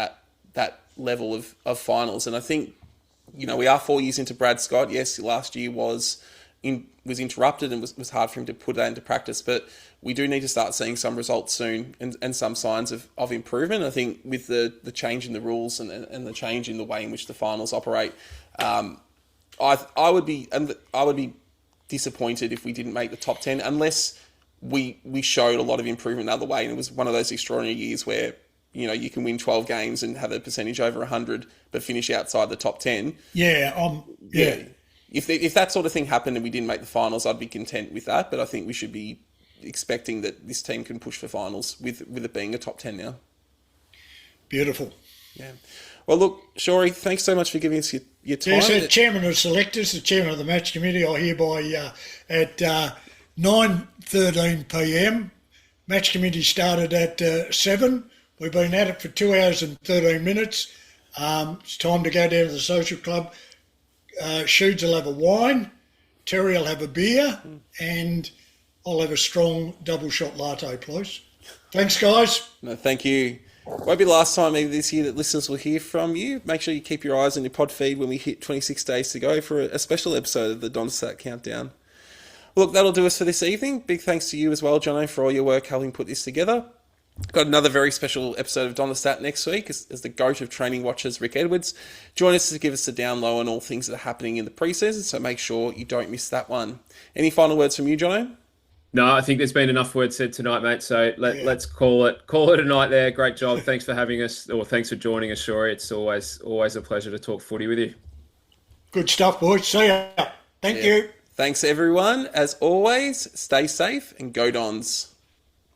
that level of finals. And I think, we are 4 years into Brad Scott. Yes, last year was interrupted and was hard for him to put that into practice, but we do need to start seeing some results soon and some signs of improvement. I think with the change in the rules and the change in the way in which the finals operate, I would be disappointed if we didn't make the top 10 unless we showed a lot of improvement the other way. And it was one of those extraordinary years where you can win 12 games and have a percentage over 100, but finish outside the top 10. Yeah. If that sort of thing happened and we didn't make the finals, I'd be content with that. But I think we should be expecting that this team can push for finals with it being a top 10 now. Beautiful. Yeah. Well, look, Shorey, thanks so much for giving us your time. Yes, the Chairman of Selectors, the Chairman of the Match Committee, I hereby at 9:13 p.m. Match Committee started at 7. We've been at it for 2 hours and 13 minutes. It's time to go down to the social club. Shoots will have a wine, Terry will have a beer, and I'll have a strong double shot latte, please. Thanks, guys. No, thank you. Won't be the last time maybe this year that listeners will hear from you. Make sure you keep your eyes on your pod feed when we hit 26 days to go for a special episode of the Donstat Countdown. Look, that'll do us for this evening. Big thanks to you as well, Jono, for all your work helping put this together. Got another very special episode of Donstat next week as the GOAT of training watchers, Rick Edwards. Join us to give us a down low on all things that are happening in the pre-season, so make sure you don't miss that one. Any final words from you, Jono? No, I think there's been enough words said tonight, mate. So let's call it a night there. Great job. Thanks for having us, or thanks for joining us, Shorey. It's always a pleasure to talk footy with you. Good stuff, boys. See ya. Thank you. Thanks, everyone. As always, stay safe and go Dons.